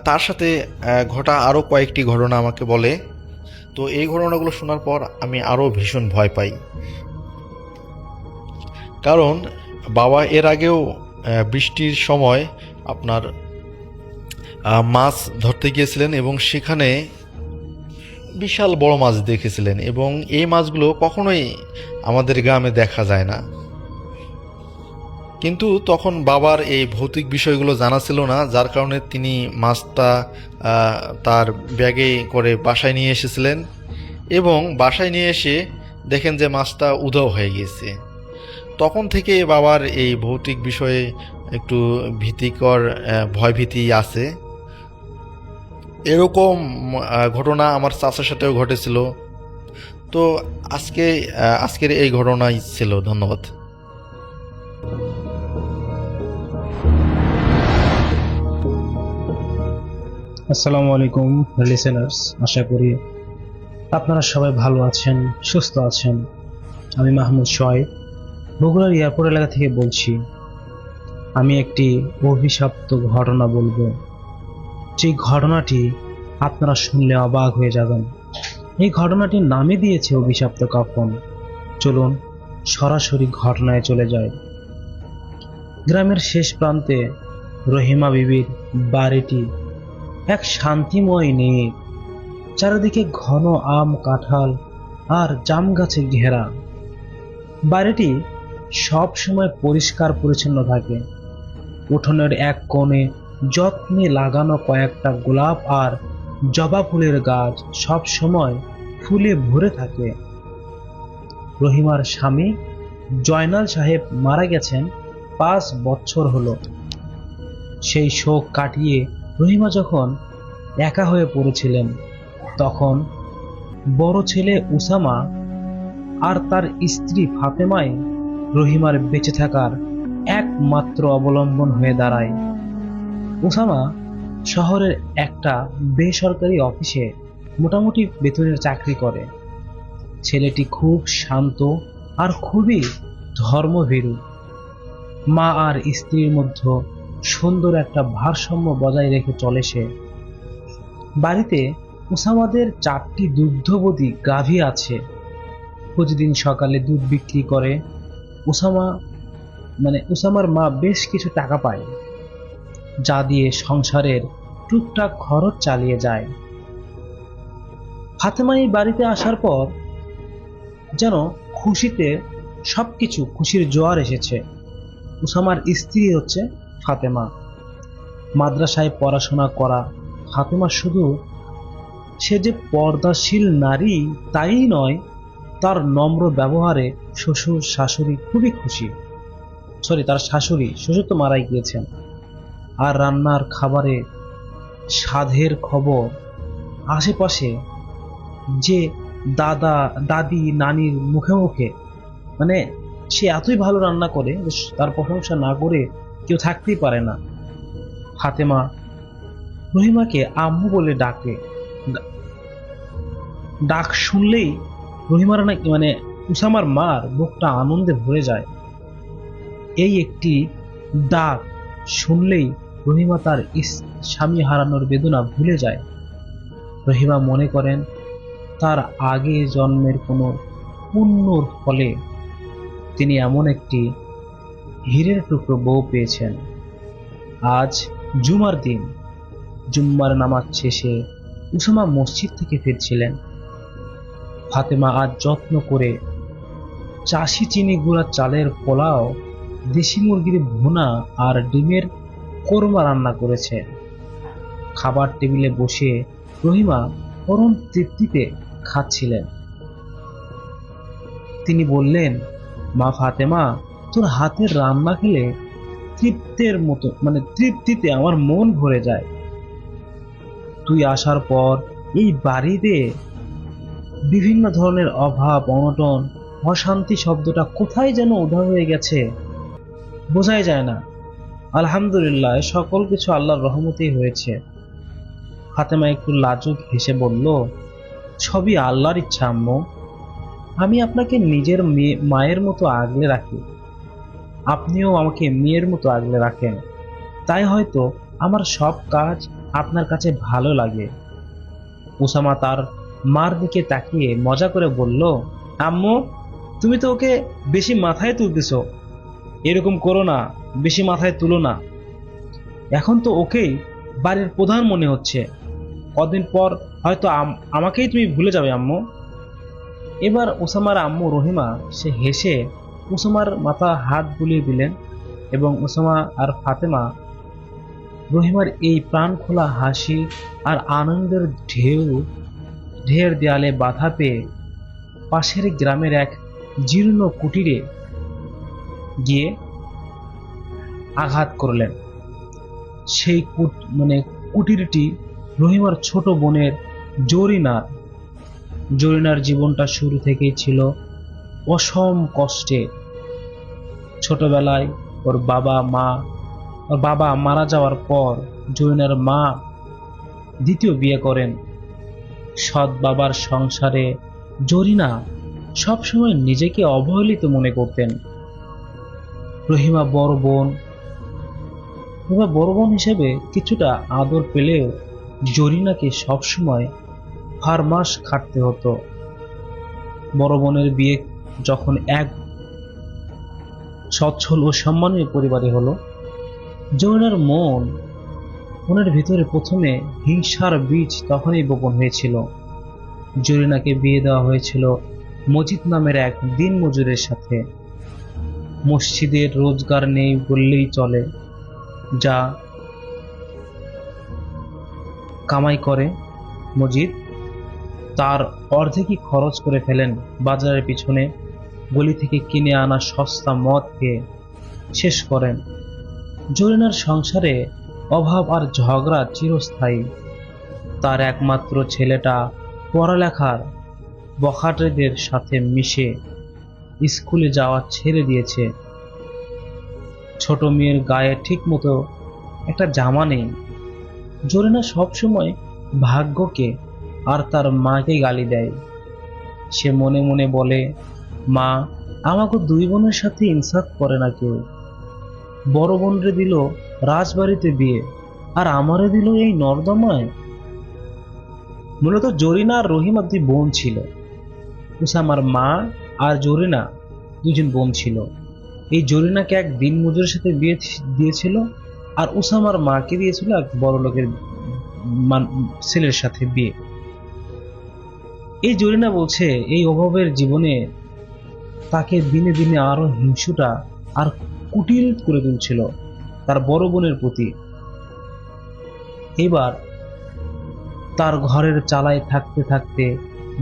তার সাথে ঘটা আরও কয়েকটি ঘটনা আমাকে বলে। তো এই ঘটনাগুলো শোনার পর আমি আরও ভীষণ ভয় পাই। কারণ বাবা এর আগেও বৃষ্টির সময় আপনার মাছ ধরতে গিয়েছিলেন এবং সেখানে বিশাল বড় মাছ দেখেছিলেন, এবং এই মাছগুলো কখনোই আমাদের গ্রামে দেখা যায় না। কিন্তু তখন বাবার এই ভৌতিক বিষয়গুলো জানা ছিল না, যার কারণে তিনি মাছটা তার ব্যাগে করে বাসায় নিয়ে এসেছিলেন এবং বাসায় নিয়ে এসে দেখেন যে মাছটা উধাও হয়ে গিয়েছে। তখন থেকে বাবার এই ভৌতিক বিষয়ে একটু ভীতিকর ভয়ভীতি আছে। এরকম ঘটনা আমার চাচার সাথেও ঘটেছিল। তো আজকের এই ঘটনাই ছিল। ধন্যবাদ। আসসালামু আলাইকুম লিসেনার্স, আশা করি আপনারা সবাই ভালো আছেন, সুস্থ আছেন। আমি মাহমুদ শোয়েব, বগুড়ার এয়ারপোর্ট এলাকা থেকে বলছি। আমি একটি অভিশপ্ত ঘটনা বলবো, যে ঘটনাটি আপনারা শুনলে অবাক হয়ে যাবেন। এই ঘটনাটির নামে দিয়েছে অভিশপ্ত কাফন। চলুন সরাসরি ঘটনায় চলে যায়। গ্রামের শেষ প্রান্তে রহিমা বিবির বাড়িটি এক শান্তিময় নেই, চারিদিকে ঘন আম, কাঁঠাল আর জাম গাছে ঘেরা। বাড়িটি সব সময় পরিষ্কার পরিচ্ছন্ন থাকে। উঠোনের এক কোণে যত্নে লাগানো কয়েকটা গোলাপ আর জবা ফুলের গাছ সব সময় ফুলে ভরে থাকে। রহিমার স্বামী জয়নাল সাহেব মারা গেছেন 5 বছর হলো। সেই শোক কাটিয়ে রহিমা যখন একা হয়ে পড়েছিলেন, তখন বড় ছেলে উসামা আর তার স্ত্রী ফাতেমাই রহিমার বেঁচে থাকার একমাত্র অবলম্বন হয়ে দাঁড়ায়। উসামা শহরের একটা বেসরকারি অফিসে মোটামুটি বেতনের চাকরি করে। ছেলেটি খুব শান্ত আর খুবই ধর্মভীরু। মা আর স্ত্রীর মধ্যে সুন্দর একটা ভারসাম্য বজায় রেখে চলে সে। বাড়িতে উসামাদের 4টি দুগ্ধবতী গাভী আছে। প্রতিদিন সকালে দুধ বিক্রি করে উসামার মা বেশ কিছু টাকা পায়, যা দিয়ে সংসারের টুকটাক খরচ চালিয়ে যায়। ফাতেমা এই বাড়িতে আসার পর যেন খুশিতে সবকিছু খুশির জোয়ার এসেছে। উসামার স্ত্রী হচ্ছে ফাতেমা। মাদ্রাসায় পড়াশোনা করা ফাতেমা শুধু সে যে পর্দাশীল নারী তাই নয়, তার নম্র ব্যবহারে শ্বশুর শাশুড়ি খুবই খুশি। তার শ্বশুর তো মারাই গিয়েছেন। আর রান্নার খাবারে স্বাদের খবর আশেপাশে যে দাদা দাদি নানির মুখে মুখে, মানে সে এতই ভালো রান্না করে যে তার প্রশংসা না করে কেউ থাকতেই পারে না। ফাতেমা রহিমাকে আম্মু বলে ডাকে। ডাক শুনলেই রহিমার উসামার মার বুকটা আনন্দে ভরে যায়। এই একটি ডাক শুনলেই রহিমা তার স্বামী হারানোর বেদনা ভুলে যায়। রহিমা মনে করেন তার আগে জন্মের কোনো পুণ্যর ফলে তিনি এমন একটি হীরের টুকরো বউ পেয়েছেন। আজ জুমার দিন, জুম্মার নামাজ শেষে উসামা মসজিদ থেকে ফিরছিলেন। ফাতেমা আজ যত্ন করে চাষি চিনি গুঁড়া চালের পোলাও, দেশি মুরগির ভুনা আর ডিমের কোরমা রান্না করেছে। খাবার টেবিলে বসে রহিমা পরম তৃপ্তিতে খাচ্ছিলেন। তিনি বললেন, মা ফাতেমা, তোর হাতের রান্না খেলে তৃপ্তিতে আমার মন ভরে যায়। তুই আসার পর এই বাড়িতে বিভিন্ন ধরনের অভাব, অনটন, অশান্তি শব্দটা কোথায় যেন উধাও হয়ে গেছে, বোঝাই যায় না। আলহামদুলিল্লাহ, সকল কিছু আল্লাহর রহমতেই হয়েছে। ফাতেমা একটু লাজুক হেসে বলল, সবই আল্লাহর ইচ্ছা আম্মু। আমি আপনাকে নিজের মায়ের মতো আগলে রাখি, আপনিও আমাকে মেয়ের মতো আগলে রাখেন, তাই হয়তো আমার সব কাজ আপনার কাছে ভালো লাগে। উসামা তার মার দিকে তাকিয়ে মজা করে বলল, আম্মু, তুমি তো ওকে বেশি মাথায় তুলতেছ, এরকম করো না, বেশি মাথায় তুলো না। এখন তো ওকেই বাড়ির প্রধান মনে হচ্ছে, কদিন পর হয়তো আমাকেই তুমি ভুলে যাবে আম্মু। এবার উসামার আম্মু রহিমা সে হেসে উসামার মাথা হাত বুলিয়ে দিলেন এবং ওসামা আর ফাতেমা রহিমার এই প্রাণ খোলা হাসি আর আনন্দের ঢের দেয়ালে বাধা পেয়ে পাশের গ্রামের এক জীর্ণ কুটিরে গিয়ে আঘাত করলেন। সেই কুটিরটি রহিমার ছোট বোনের জরিনার জীবনটা শুরু থেকেই ছিল অসম কষ্টে। ছোটবেলায় ওর বাবা মারা যাওয়ার পর জরিনার মা দ্বিতীয় বিয়ে করেন। সৎ বাবার সংসারে জরিনা সবসময় নিজেকে অবহেলিত মনে করতেন। রহিমা বড় বোন হিসেবে কিছুটা আদর পেলেও জরিনাকে সবসময় ফারমাস খাটতে হতো। বড় বোনের বিয়ে যখন এক সচ্ছল ও সম্মানীয় পরিবারে হলো, জরিনার মনের ভিতরে প্রথমে হিংসার বীজ তখনই বপন হয়েছিল। জরিনাকে বিয়ে দেওয়া হয়েছিল মজিদ নামের এক দিনমজুরের সাথে। মসজিদের রোজগার নেই বললেই চলে, যা কামাই করে মজিদ তার অর্ধেকই খরচ করে ফেলেন বাজারের পিছনে। গলি থেকে কিনে আনা সস্তা মদ খেয়ে শেষ করেন। জরিনার সংসারে অভাব আর ঝগড়া চিরস্থায়ী। তার একমাত্র ছেলেটা পড়ালেখার বখাটেদের সাথে মিশে স্কুলে যাওয়া ছেড়ে দিয়েছে। ছোট মেয়ের গায়ে ঠিক মতো একটা জামা নেই। জরিনা সবসময় ভাগ্যকে আর তার মাকে গালি দেয়। সে মনে মনে বলে, মা, আমাকে দুই বোনের সাথে ইনসাফ করে না কেউ। বড় বোনরে দিল রাজবাড়িতে বিয়ে, আর আমারে দিল এই নর্দমায়। মূলত জরিনা আর রহিমা দুই বোন ছিল। উসামার মা আর জরিনা দুজন বোন ছিল। এই জরিনাকে এক দিনমজুরের সাথে বিয়ে দিয়েছিল, আর উসামার মাকে দিয়েছিল এক বড় লোকের ছেলের সাথে বিয়ে। এই জরিনা বলছে এই অভাবের জীবনে তাকে দিনে দিনে আরো হিংসুটা আর কুটিল করে তুলছিল তার বড় বোনের প্রতি। এবার তার ঘরের চালায় থাকতে থাকতে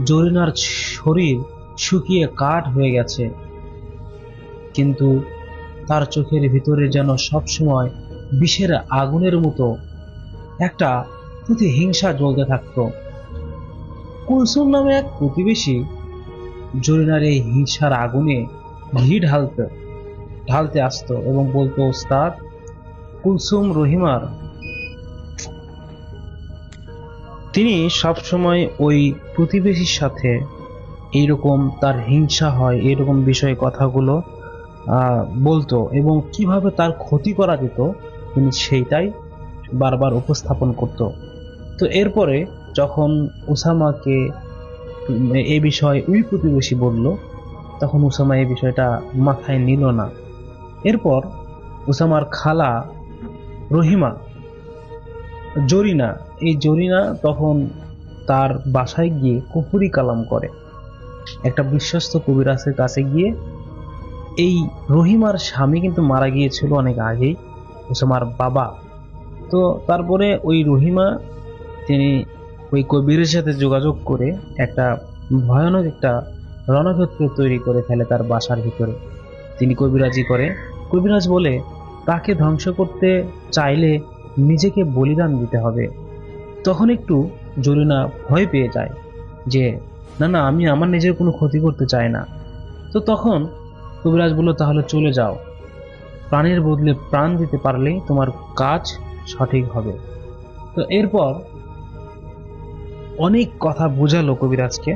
জরিনার শরীর শুকিয়ে কাঠ হয়ে গেছে, কিন্তু তার চোখের ভিতরে যেন সবসময় বিষের আগুনের মতো একটা প্রতিহিংসা জ্বলতে থাকত। কুলসুম নামে এক প্রতিবেশী জরিনার এই হিংসার আগুনে ঘি ঢালতে আসতো এবং বলতো, ওস্তাদ, কুলসুম রহিমার। তিনি সবসময় ওই প্রতিবেশীর সাথে এইরকম তার হিংসা হয় এরকম বিষয়ে কথাগুলো বলতো এবং কিভাবে তার ক্ষতি করা যেত তিনি সেইটাই বারবার উপস্থাপন করত। তো এরপরে যখন উসামাকে এই বিষয়ে ওই প্রতিবেশী বলল, তখন উসামা এই বিষয়টা মাথায় নিল না। এরপর উসামার খালা রহিমা জরিনা তখন তার বাসায় গিয়ে কুফরি কালাম করে। একটা বিশ্বস্ত কবিরাজের কাছে গিয়ে, এই রহিমার স্বামী কিন্তু মারা গিয়েছিল অনেক আগেই, উসামার বাবা। তো তারপরে ওই রহিমা তিনি ওই কবিরের সাথে যোগাযোগ করে একটা ভয়ানক একটা রণক্ষেত্র তৈরি করে ফেলে তার বাসার ভিতরে। তিনি কবিরাজি করে। কবিরাজ বলে তাকে ধ্বংস করতে চাইলে নিজেকে বলিদান দিতে হবে। তখন একটু জরিনা ভয় পেয়ে যায় যে না, আমি আমার নিজের কোনো ক্ষতি করতে চাই না। তো তখন কবিরাজ বলল, তাহলে চলে যাও, প্রাণের বদলে প্রাণ দিতে পারলেই তোমার কাজ সঠিক হবে। তো এরপর অনেক কথা বোঝালো কবিরাজকে।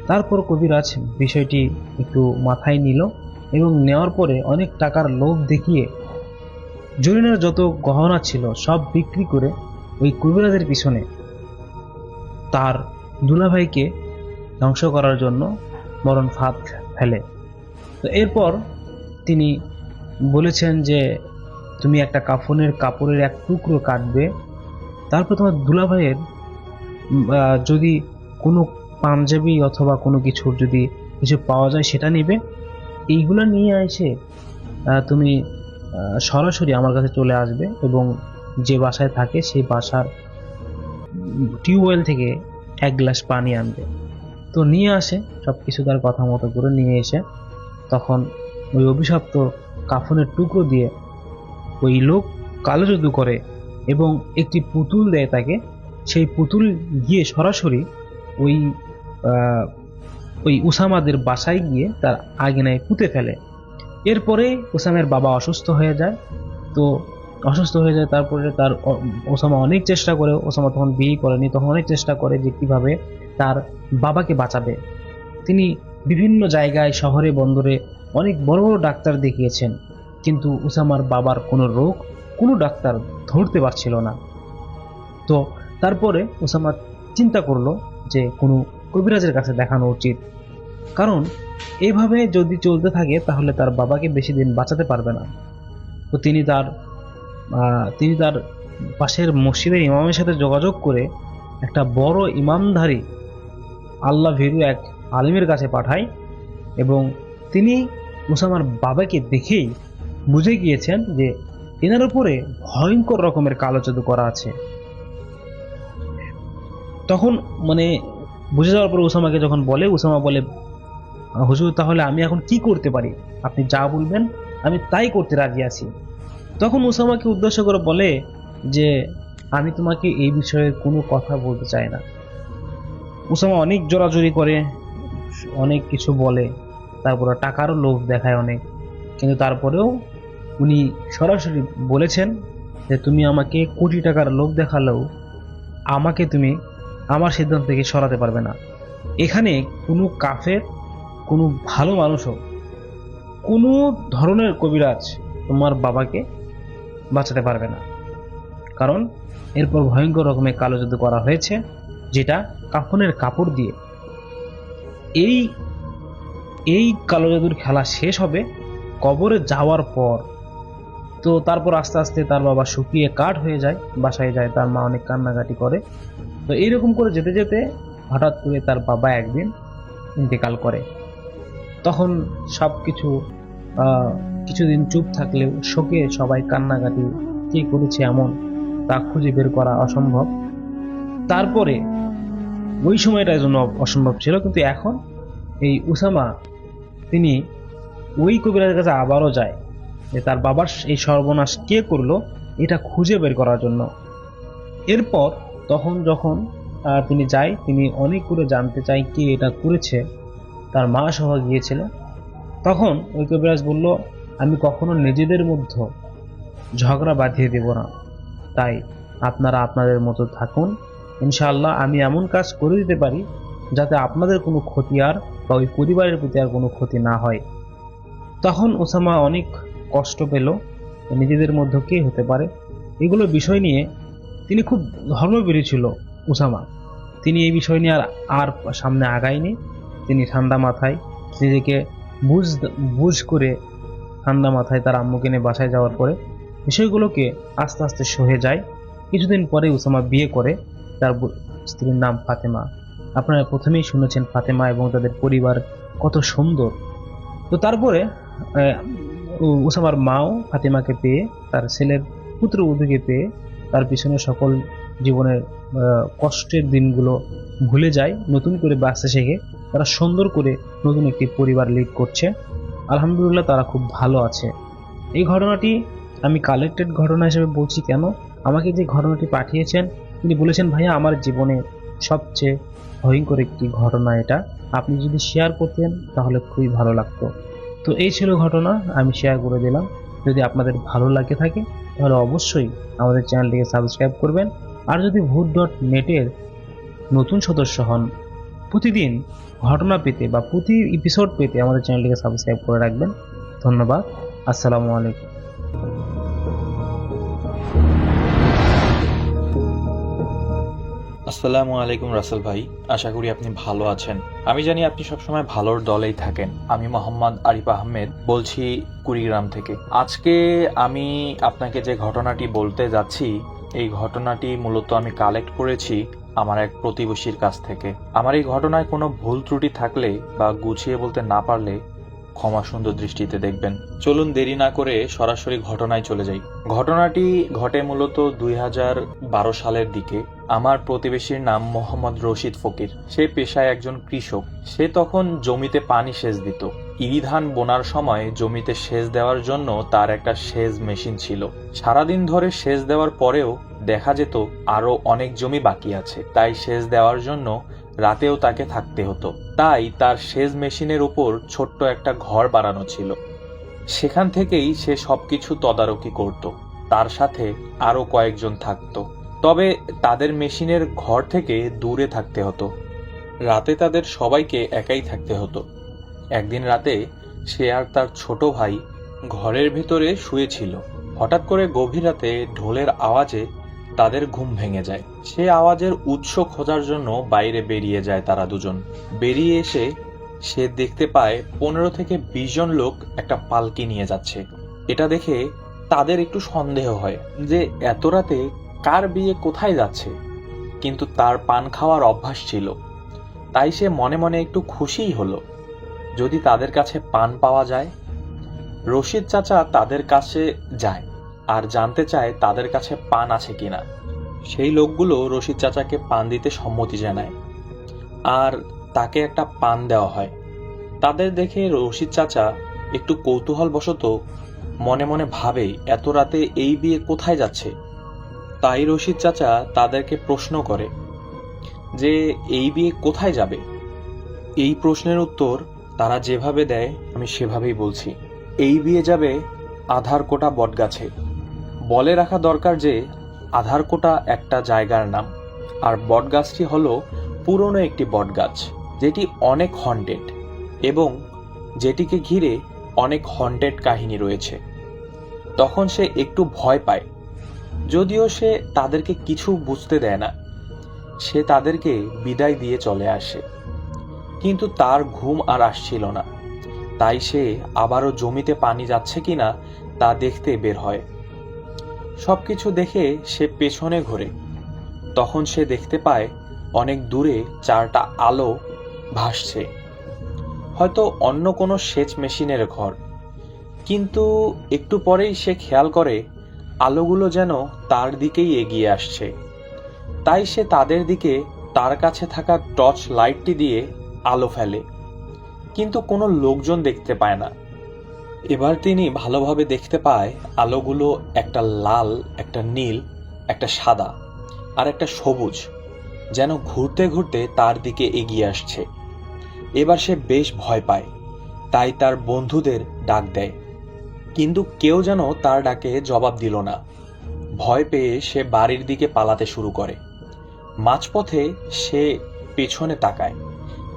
তারপর কবিরাজ বিষয়টি একটু মাথায় নিল এবং নেওয়ার পরে অনেক টাকার লোভ দেখিয়ে জরিনার যত গহনা ছিল সব বিক্রি করে ওই কবিরাজের পিছনে তার দুলাভাইকে ধ্বংস করার জন্য মরণ ফাঁদ ফেলে। তো এরপর তিনি বলেছেন যে তুমি একটা কাপড়ের এক টুকরো কাটবে, তারপর তোমার দুলাভাইয়ের যদি কোনো পাঞ্জাবি অথবা কোনো কিছুর যদি কিছু পাওয়া যায় সেটা নেবে। এইগুলো নিয়ে এসে তুমি সরাসরি আমার কাছে চলে আসবে এবং যে বাসায় থাকে সেই বাসার টিউবওয়েল থেকে এক গ্লাস পানি আনবে। তো নিয়ে আসে, সব কিছু তার কথা মতো করে নিয়ে এসে তখন ওই অভিশপ্ত কাফনের টুকরো দিয়ে ওই লোক কালো জাদু করে এবং একটি পুতুল দেয় তাকে। সেই পুতুল গিয়ে সরাসরি ওই ওই উসামাদের বাসায় গিয়ে তার আঙিনায় পুঁতে ফেলে। এরপরে ওসামের বাবা অসুস্থ হয়ে যায়। তো অসুস্থ হয়ে যায়, তারপরে তার ওসামা অনেক চেষ্টা করে, ওসামা তখন বিয়ে করেনি, তখন অনেক চেষ্টা করে যে কিভাবে তার বাবাকে বাঁচাবে। তিনি বিভিন্ন জায়গায় শহরে বন্দরে অনেক বড় বড় ডাক্তার দেখিয়েছেন, কিন্তু উসামার বাবার কোনো রোগ কোনো ডাক্তার ধরতে পারছিল না। তো তারপরে ওসামা চিন্তা করলো যে কোনো কবিরাজের কাছে দেখানো উচিত, কারণ এইভাবে যদি চলতে থাকে তাহলে তার বাবাকে বেশি দিন বাঁচাতে পারবে না। তো তিনি তার পাশের মসজিদের ইমামের সাথে যোগাযোগ করে একটা বড় ইমামধারী আল্লাহ ভীরু এক আলিমের কাছে পাঠায় এবং তিনি ওসামার বাবাকে দেখেই বুঝে গিয়েছেন যে এনার উপরে ভয়ঙ্কর রকমের কালো জাদু করা আছে। তখন বুঝে যাওয়ার পর ওসামাকে যখন বলে, ওসামা বলে, হুজুর তাহলে আমি এখন কি করতে পারি? আপনি যা বলবেন আমি তাই করতে রাজি আছি। তখন ওসামাকে উদ্দেশ্য করে বলে যে আমি তোমাকে এই বিষয়ে কোনো কথা বলতে চাই না। ওসামা অনেক জোরাজুরি করে, অনেক কিছু বলে, তারপরে টাকারও লোভ দেখায় অনেক, কিন্তু তারপরেও উনি সরাসরি বলেছেন যে তুমি আমাকে কোটি টাকার লোভ দেখালেও আমাকে তুমি আমার সিদ্ধান্ত থেকে সরাতে পারবে না। এখানে কোনো কাফের, কোনো ভালো মানুষও, কোনো ধরনের কবিরাজ তোমার বাবাকে বাঁচাতে পারবে না, কারণ এরপর ভয়ঙ্কর রকমের কালো জাদু করা হয়েছে, যেটা কাফনের কাপড় দিয়ে। এই কালো জাদুর খেলা শেষ হবে কবরে যাওয়ার পর। তো তারপর আস্তে আস্তে তার বাবা শুকিয়ে কাঠ হয়ে যায়, বাসায় যায়, তার মা অনেক কান্নাকাটি করে। তো এইরকম করে যেতে যেতে হঠাৎ করে তার বাবা একদিন ইন্তেকাল করে। তখন সব কিছুদিন চুপ থাকলেও শোকে সবাই কান্নাকাটি, কে করেছে এমন তা খুঁজে বের করা অসম্ভব। তারপরে ওই সময়টার জন্য অসম্ভব ছিল, কিন্তু এখন এই উসামা তিনি ওই কবিরাজের কাছে আবারও যায় যে তার বাবার এই সর্বনাশ কে করলো এটা খুঁজে বের করার জন্য। এরপর যখন তিনি যায়, তিনি অনেক করে জানতে চাই কে এটা করেছে, তার মা সহ গিয়েছিল। তখন ওই কবিরাজ বলল, আমি কখনো নিজেদের মধ্যে ঝগড়া বাঁধিয়ে দেব না, তাই আপনারা আপনাদের মতো থাকুন, ইনশাআল্লাহ আমি এমন কাজ করে দিতে পারি যাতে আপনাদের কোনো ক্ষতি আর বা ওই পরিবারের প্রতি আর কোনো ক্ষতি না হয়। তখন ওসামা অনেক কষ্ট পেল, নিজেদের মধ্যে কে হতে পারে এগুলো বিষয় নিয়ে। তিনি খুব ধর্মপ্রিয় ছিল ওসামা, তিনি এই বিষয় নিয়ে আর সামনে আগায়নি। তিনি ঠান্ডা মাথায় নিজেকে বুঝ করে ঠান্ডা মাথায় তার আম্মুকে নিয়ে বাসায় যাওয়ার পরে বিষয়গুলোকে আস্তে আস্তে সহে যায়। কিছুদিন পরে ওসামা বিয়ে করে, তার স্ত্রীর নাম ফাতেমা। আপনারা প্রথমেই শুনেছেন ফাতেমা এবং তাদের পরিবার কত সুন্দর। তো তারপরে ওসামার মাও ফাতেমাকে পেয়ে, তার ছেলের পুত্রবধূকে পেয়ে তার পিছনে সকল জীবনের কষ্টের দিনগুলো ভুলে যায়, নতুন করে বাঁচতে শেখে। তারা সুন্দর করে নতুন একটি পরিবার লিড করছে, আলহামদুলিল্লাহ তারা খুব ভালো আছে। এই ঘটনাটি আমি কালেক্টেড ঘটনা হিসেবে বলছি কেন, আমাকে যে ঘটনাটি পাঠিয়েছেন তিনি বলেছেন, ভাইয়া আমার জীবনে সবচেয়ে ভয়ঙ্কর একটি ঘটনা এটা, আপনি যদি শেয়ার করতেন তাহলে খুবই ভালো লাগতো। তো এই ছিল ঘটনা, আমি শেয়ার করে দিলাম। যদি আপনাদের ভালো লাগে থাকে তাহলে অবশ্যই আমাদের চ্যানেলটিকে সাবস্ক্রাইব করবেন। আর যদি ভূত.নেটের নতুন সদস্য হন, প্রতিদিন ঘটনা পেতে বা প্রতি এপিসোড পেতে আমাদের চ্যানেলটিকে সাবস্ক্রাইব করে রাখবেন। ধন্যবাদ। আসসালামু আলাইকুম। আসসালামু আলাইকুম রাসেল ভাই, আশা করি আপনি ভালো আছেন। আমি জানি আপনি সবসময় ভালোর দলেই থাকেন। আমি মোহাম্মদ আরিফ আহমেদ বলছি কুড়িগ্রাম থেকে। আজকে আমি আপনাকে যে ঘটনাটি বলতে যাচ্ছি, এই ঘটনাটি মূলত আমি কালেক্ট করেছি আমার এক প্রতিবেশীর কাছ থেকে। আমার এই ঘটনায় কোনো ভুল ত্রুটি থাকলে বা গুছিয়ে বলতে না পারলে ক্ষমা সুন্দর দৃষ্টিতে দেখবেন। চলুন দেরি না করে সরাসরি ঘটনায় চলে যাই। ঘটনাটি ঘটে মূলত 2012 সালের দিকে। আমার প্রতিবেশীর নাম মোহাম্মদ রশিদ ফকির। সে পেশায় একজন কৃষক। সে তখন জমিতে পানি সেচ দিত। ইরি ধান বোনার সময় জমিতে সেচ দেওয়ার জন্য তার একটা সেচ মেশিন ছিল। সারাদিন ধরে সেচ দেওয়ার পরেও দেখা যেত আরো অনেক জমি বাকি আছে, তাই সেচ দেওয়ার জন্য রাতেও তাকে থাকতে হতো। তাই তার সেচ মেশিনের উপর ছোট্ট একটা ঘর বানানো ছিল। সেখান থেকেই সে সবকিছু তদারকি করত। তার সাথে আরো কয়েকজন থাকতো, তবে তাদের মেশিনের ঘর থেকে দূরে থাকতে হতো। রাতে তাদের সবাইকে একাই থাকতে হতো। একদিন রাতে সে আর তার ছোট ভাই ঘরের ভেতরে শুয়েছিল। হঠাৎ করে গভীর রাতে ঢোলের আওয়াজে তাদের ঘুম ভেঙে যায়। সে আওয়াজের উৎস খোঁজার জন্য বাইরে বেরিয়ে যায় তারা দুজন। বেরিয়ে এসে সে দেখতে পায় 15 থেকে 20 জন লোক একটা পালকি নিয়ে যাচ্ছে। এটা দেখে তাদের একটু সন্দেহ হয় যে এত রাতে কার বিয়ে কোথায় যাচ্ছে, কিন্তু তার পান খাওয়ার অভ্যাস ছিল, তাই সে মনে মনে একটু খুশিই হলো যদি তাদের কাছে পান পাওয়া যায়। রশিদ চাচা তাদের কাছে যায় আর জানতে চায় তাদের কাছে পান আছে কিনা। সেই লোকগুলো রশিদ চাচাকে পান দিতে সম্মতি জানায় আর তাকে একটা পান দেওয়া হয়। তাদের দেখে রশিদ চাচা একটু কৌতূহলবশত মনে মনে ভাবে এত রাতে এই বিয়ে কোথায় যাচ্ছে। তাই রশিদ চাচা তাদেরকে প্রশ্ন করে যে এই বিয়ে কোথায় যাবে। এই প্রশ্নের উত্তর তারা যেভাবে দেয় আমি সেভাবেই বলছি। এই বিয়ে যাবে আধারকোটা বটগাছে। বলে রাখা দরকার যে আধারকোটা একটা জায়গার নাম, আর বটগাছটি হলো পুরনো একটি বটগাছ যেটি অনেক হন্টেড এবং যেটিকে ঘিরে অনেক হন্টেড কাহিনী রয়েছে। তখন সে একটু ভয় পায়, যদিও সে তাদেরকে কিছু বুঝতে দেয় না। সে তাদেরকে বিদায় দিয়ে চলে আসে, কিন্তু তার ঘুম আর আসছিল না। তাই সে আবারও জমিতে পানি যাচ্ছে কিনা তা দেখতে বের হয়। সবকিছু দেখে সে পেছনে ঘোরে। তখন সে দেখতে পায় অনেক দূরে 4টা আলো ভাসছে, হয়তো অন্য কোনো সেচ মেশিনের ঘর। কিন্তু একটু পরেই সে খেয়াল করে আলোগুলো যেন তার দিকেই এগিয়ে আসছে। তাই সে তাদের দিকে তার কাছে থাকা টর্চ লাইটটি দিয়ে আলো ফেলে, কিন্তু কোনো লোকজন দেখতে পায় না। এবার তিনি ভালোভাবে দেখতে পায় আলোগুলো একটা লাল, একটা নীল, একটা সাদা আর একটা সবুজ যেন ঘুরতে ঘুরতে তার দিকে এগিয়ে আসছে। এবার সে বেশ ভয় পায়, তাই তার বন্ধুদের ডাক দেয়, কিন্তু কেউ যেন তার ডাকে জবাব দিল না। ভয় পেয়ে সে বাড়ির দিকে পালাতে শুরু করে। মাঝপথে সে পেছনে তাকায়,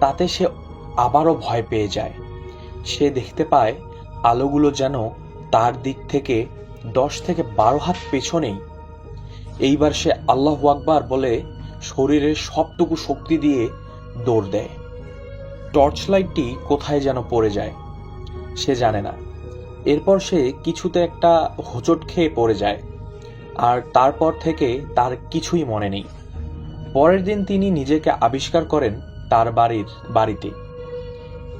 তাতে সে আবারও ভয় পেয়ে যায়। সে দেখতে পায় আলোগুলো যেন তার দিক থেকে 10 থেকে 12 হাত পেছনেই। এইবার সে আল্লাহু আকবার বলে শরীরের সবটুকু শক্তি দিয়ে দৌড় দেয়। টর্চ লাইটটি কোথায় যেন পড়ে যায়, সে জানে না। এরপর সে কিছুতে একটা হোঁচট খেয়ে পড়ে যায়, আর তারপর থেকে তার কিছুই মনে নেই। পরের দিন তিনি নিজেকে আবিষ্কার করেন তার বাড়িতে।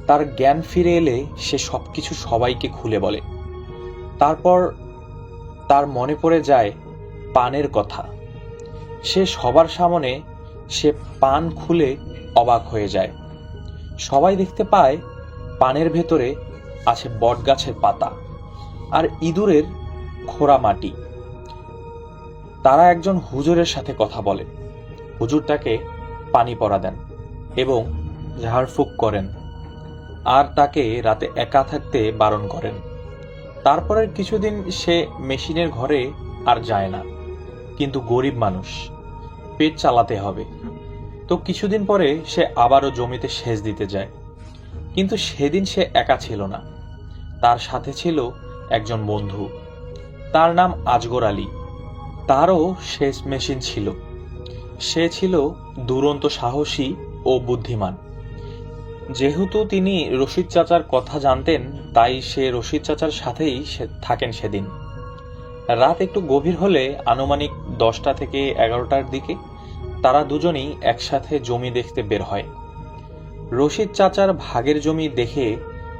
তার জ্ঞান ফিরে এলে সে সবকিছু সবাইকে খুলে বলে। তারপর তার মনে পড়ে যায় পানের কথা। সে সবার সামনে সে পান খুলে অবাক হয়ে যায়। সবাই দেখতে পায় পানের ভেতরে আছে বটগাছের পাতা আর ইঁদুরের খোঁড়া মাটি। তারা একজন হুজুরের সাথে কথা বলে। হুজুর তাকে পানি পড়া দেন এবং ঝাড়ফুঁক করেন আর তাকে রাতে একা থাকতে বারণ করেন। তারপরের কিছুদিন সে মেশিনের ঘরে আর যায় না, কিন্তু গরিব মানুষ, পেট চালাতে হবে। তো কিছুদিন পরে সে আবারও জমিতে সেচ দিতে যায়, কিন্তু সেদিন সে একা ছিল না। তার সাথে ছিল একজন বন্ধু, তার নাম আজগর আলী। তারও সেচ মেশিন ছিল। সে ছিল দুরন্ত সাহসী ও বুদ্ধিমান। যেহেতু তিনি রশিদ চাচার কথা জানতেন, তাই সে রশিদ চাচার সাথেই থাকেন। সেদিন রাত একটু গভীর হলে আনুমানিক 10টা থেকে 11টার দিকে তারা দুজনেই একসাথে জমি দেখতে বের হয়। রশিদ চাচার ভাগের জমি দেখে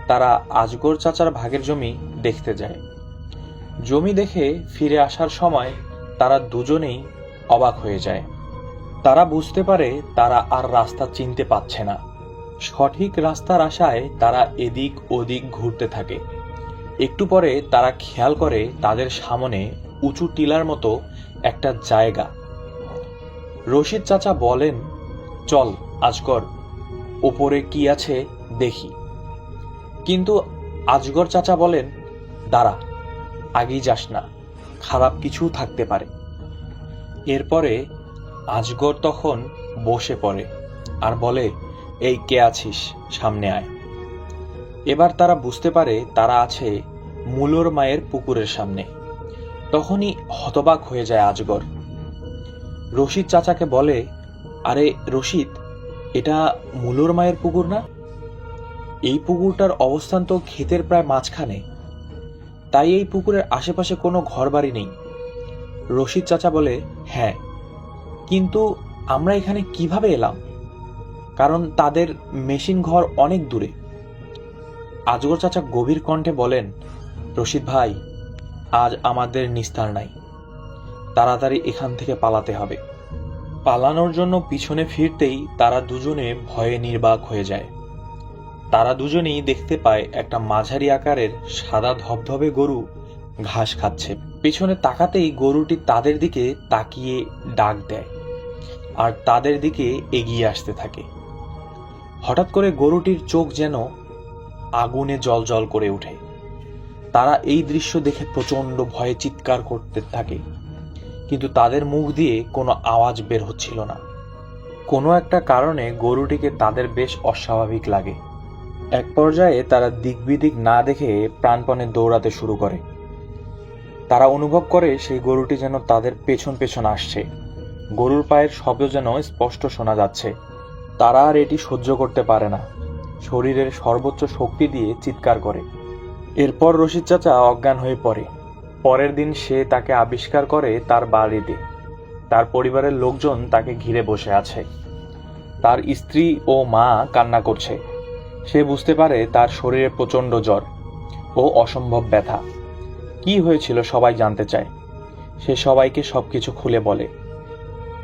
তারা আজগর চাচার ভাগের জমি দেখতে যায়। জমি দেখে ফিরে আসার সময় তারা দুজনেই অবাক হয়ে যায়। তারা বুঝতে পারে তারা আর রাস্তা চিনতে পারছে না। সঠিক রাস্তার আশায় তারা এদিক ওদিক ঘুরতে থাকে। একটু পরে তারা খেয়াল করে তাদের সামনে উঁচু টিলার মতো একটা জায়গা। রশিদ চাচা বলেন, চল আজগর, ওপরে কি আছে দেখি। কিন্তু আজগর চাচা বলেন, দাঁড়া, আগেই যাস না, খারাপ কিছু থাকতে পারে। এরপরে আজগর তখন বসে পড়ে আর বলে, এই কে আছিস, সামনে আয়। এবার তারা বুঝতে পারে তারা আছে মুলোর মায়ের পুকুরের সামনে। তখনই হতবাক হয়ে যায় আজগর। রশিদ চাচাকে বলে, আরে রশিদ, এটা মুলোর মায়ের পুকুর না? এই পুকুরটার অবস্থান তো ক্ষেতের প্রায় মাঝখানে, তাই এই পুকুরের আশেপাশে কোনো ঘরবাড়ি নেই। রশিদ চাচা বলে, হ্যাঁ, কিন্তু আমরা এখানে কিভাবে এলাম? কারণ তাদের মেশিন ঘর অনেক দূরে। আজগর চাচা গভীর কণ্ঠে বলেন, রশিদ ভাই, আজ আমাদের নিস্তার নাই, তাড়াতাড়ি এখান থেকে পালাতে হবে। পালানোর জন্য পিছনে ফিরতেই তারা দুজনে ভয়ে নির্বাক হয়ে যায়। তারা দুজনেই দেখতে পায় একটা মাঝারি আকারের সাদা ধবধবে গরু ঘাস খাচ্ছে। পিছনে তাকাতেই গরুটি তাদের দিকে তাকিয়ে ডাক দেয় আর তাদের দিকে এগিয়ে আসতে থাকে। হঠাৎ করে গরুটির চোখ যেন আগুনে জ্বলজ্বল করে ওঠে। তারা এই দৃশ্য দেখে প্রচন্ড ভয়ে চিৎকার করতে থাকে, কিন্তু তাদের মুখ দিয়ে কোনো আওয়াজ বের হচ্ছিল না। কোনো একটা কারণে গরুটিকে তাদের বেশ অস্বাভাবিক লাগে। এক পর্যায়ে তারা দিকবিদিক না দেখে প্রাণপণে দৌড়াতে শুরু করে। তারা অনুভব করে সেই গরুটি যেন তাদের পেছন পেছন আসছে। গরুর পায়ের শব্দ যেন স্পষ্ট শোনা যাচ্ছে। তারা আর এটি সহ্য করতে পারে না, শরীরের সর্বোচ্চ শক্তি দিয়ে চিৎকার করে। এরপর রশিদ চাচা অজ্ঞান হয়ে পড়ে। পরের দিন সে তাকে আবিষ্কার করে তার বাড়িতে। তার পরিবারের লোকজন তাকে ঘিরে বসে আছে। তার স্ত্রী ও মা কান্না করছে। সে বুঝতে পারে তার শরীরে প্রচণ্ড জ্বর ও অসম্ভব ব্যথা। কি হয়েছিল সবাই জানতে চায়। সে সবাইকে সবকিছু খুলে বলে।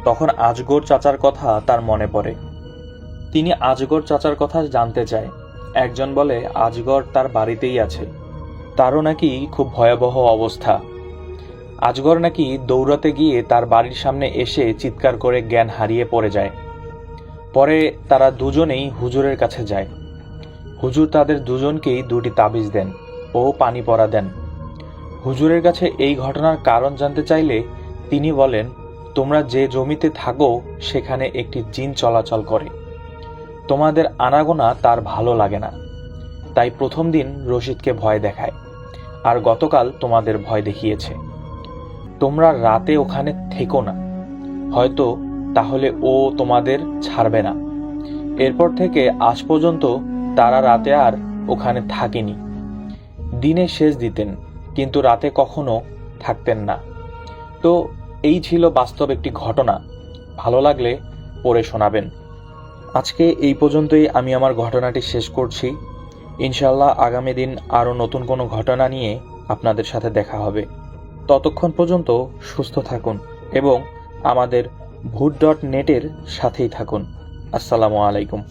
তখন আজগর চাচার কথা তার মনে পড়ে। তিনি আজগর চাচার কথা জানতে চায়। একজন বলে আজগর তার বাড়িতেই আছে, তারও নাকি খুব ভয়াবহ অবস্থা। আজগর নাকি দৌড়াতে গিয়ে তার বাড়ির সামনে এসে চিৎকার করে জ্ঞান হারিয়ে পড়ে যায়। পরে তারা দুজনেই হুজুরের কাছে যায়। হুজুর তাদের দুজনকেই দুটি তাবিজ দেন ও পানি পড়া দেন। হুজুরের কাছে এই ঘটনার কারণ জানতে চাইলে তিনি বলেন, তোমরা যে জমিতে থাকো সেখানে একটি জিন চলাচল করে। তোমাদের আনাগোনা তার ভালো লাগে না, তাই প্রথম দিন রশিদকে ভয় দেখায়, আর গতকাল তোমাদের ভয় দেখিয়েছে। তোমরা রাতে ওখানে থেকো না, হয়তো তাহলে ও তোমাদের ছাড়বে না। এরপর থেকে আজ পর্যন্ত তারা রাতে আর ওখানে থাকেনি। দিনে সেচ দিতেন, কিন্তু রাতে কখনো থাকতেন না। তো এই ছিল বাস্তব একটি ঘটনা। ভালো লাগলে পড়ে শোনাবেন। আজকে এই পর্যন্তই আমি আমার ঘটনাটি শেষ করছি। ইনশাআল্লাহ আগামী দিন আরও নতুন কোনো ঘটনা নিয়ে আপনাদের সাথে দেখা হবে। ততক্ষণ পর্যন্ত সুস্থ থাকুন এবং আমাদের ভূত.নেটের সাথেই থাকুন। আসসালামু আলাইকুম।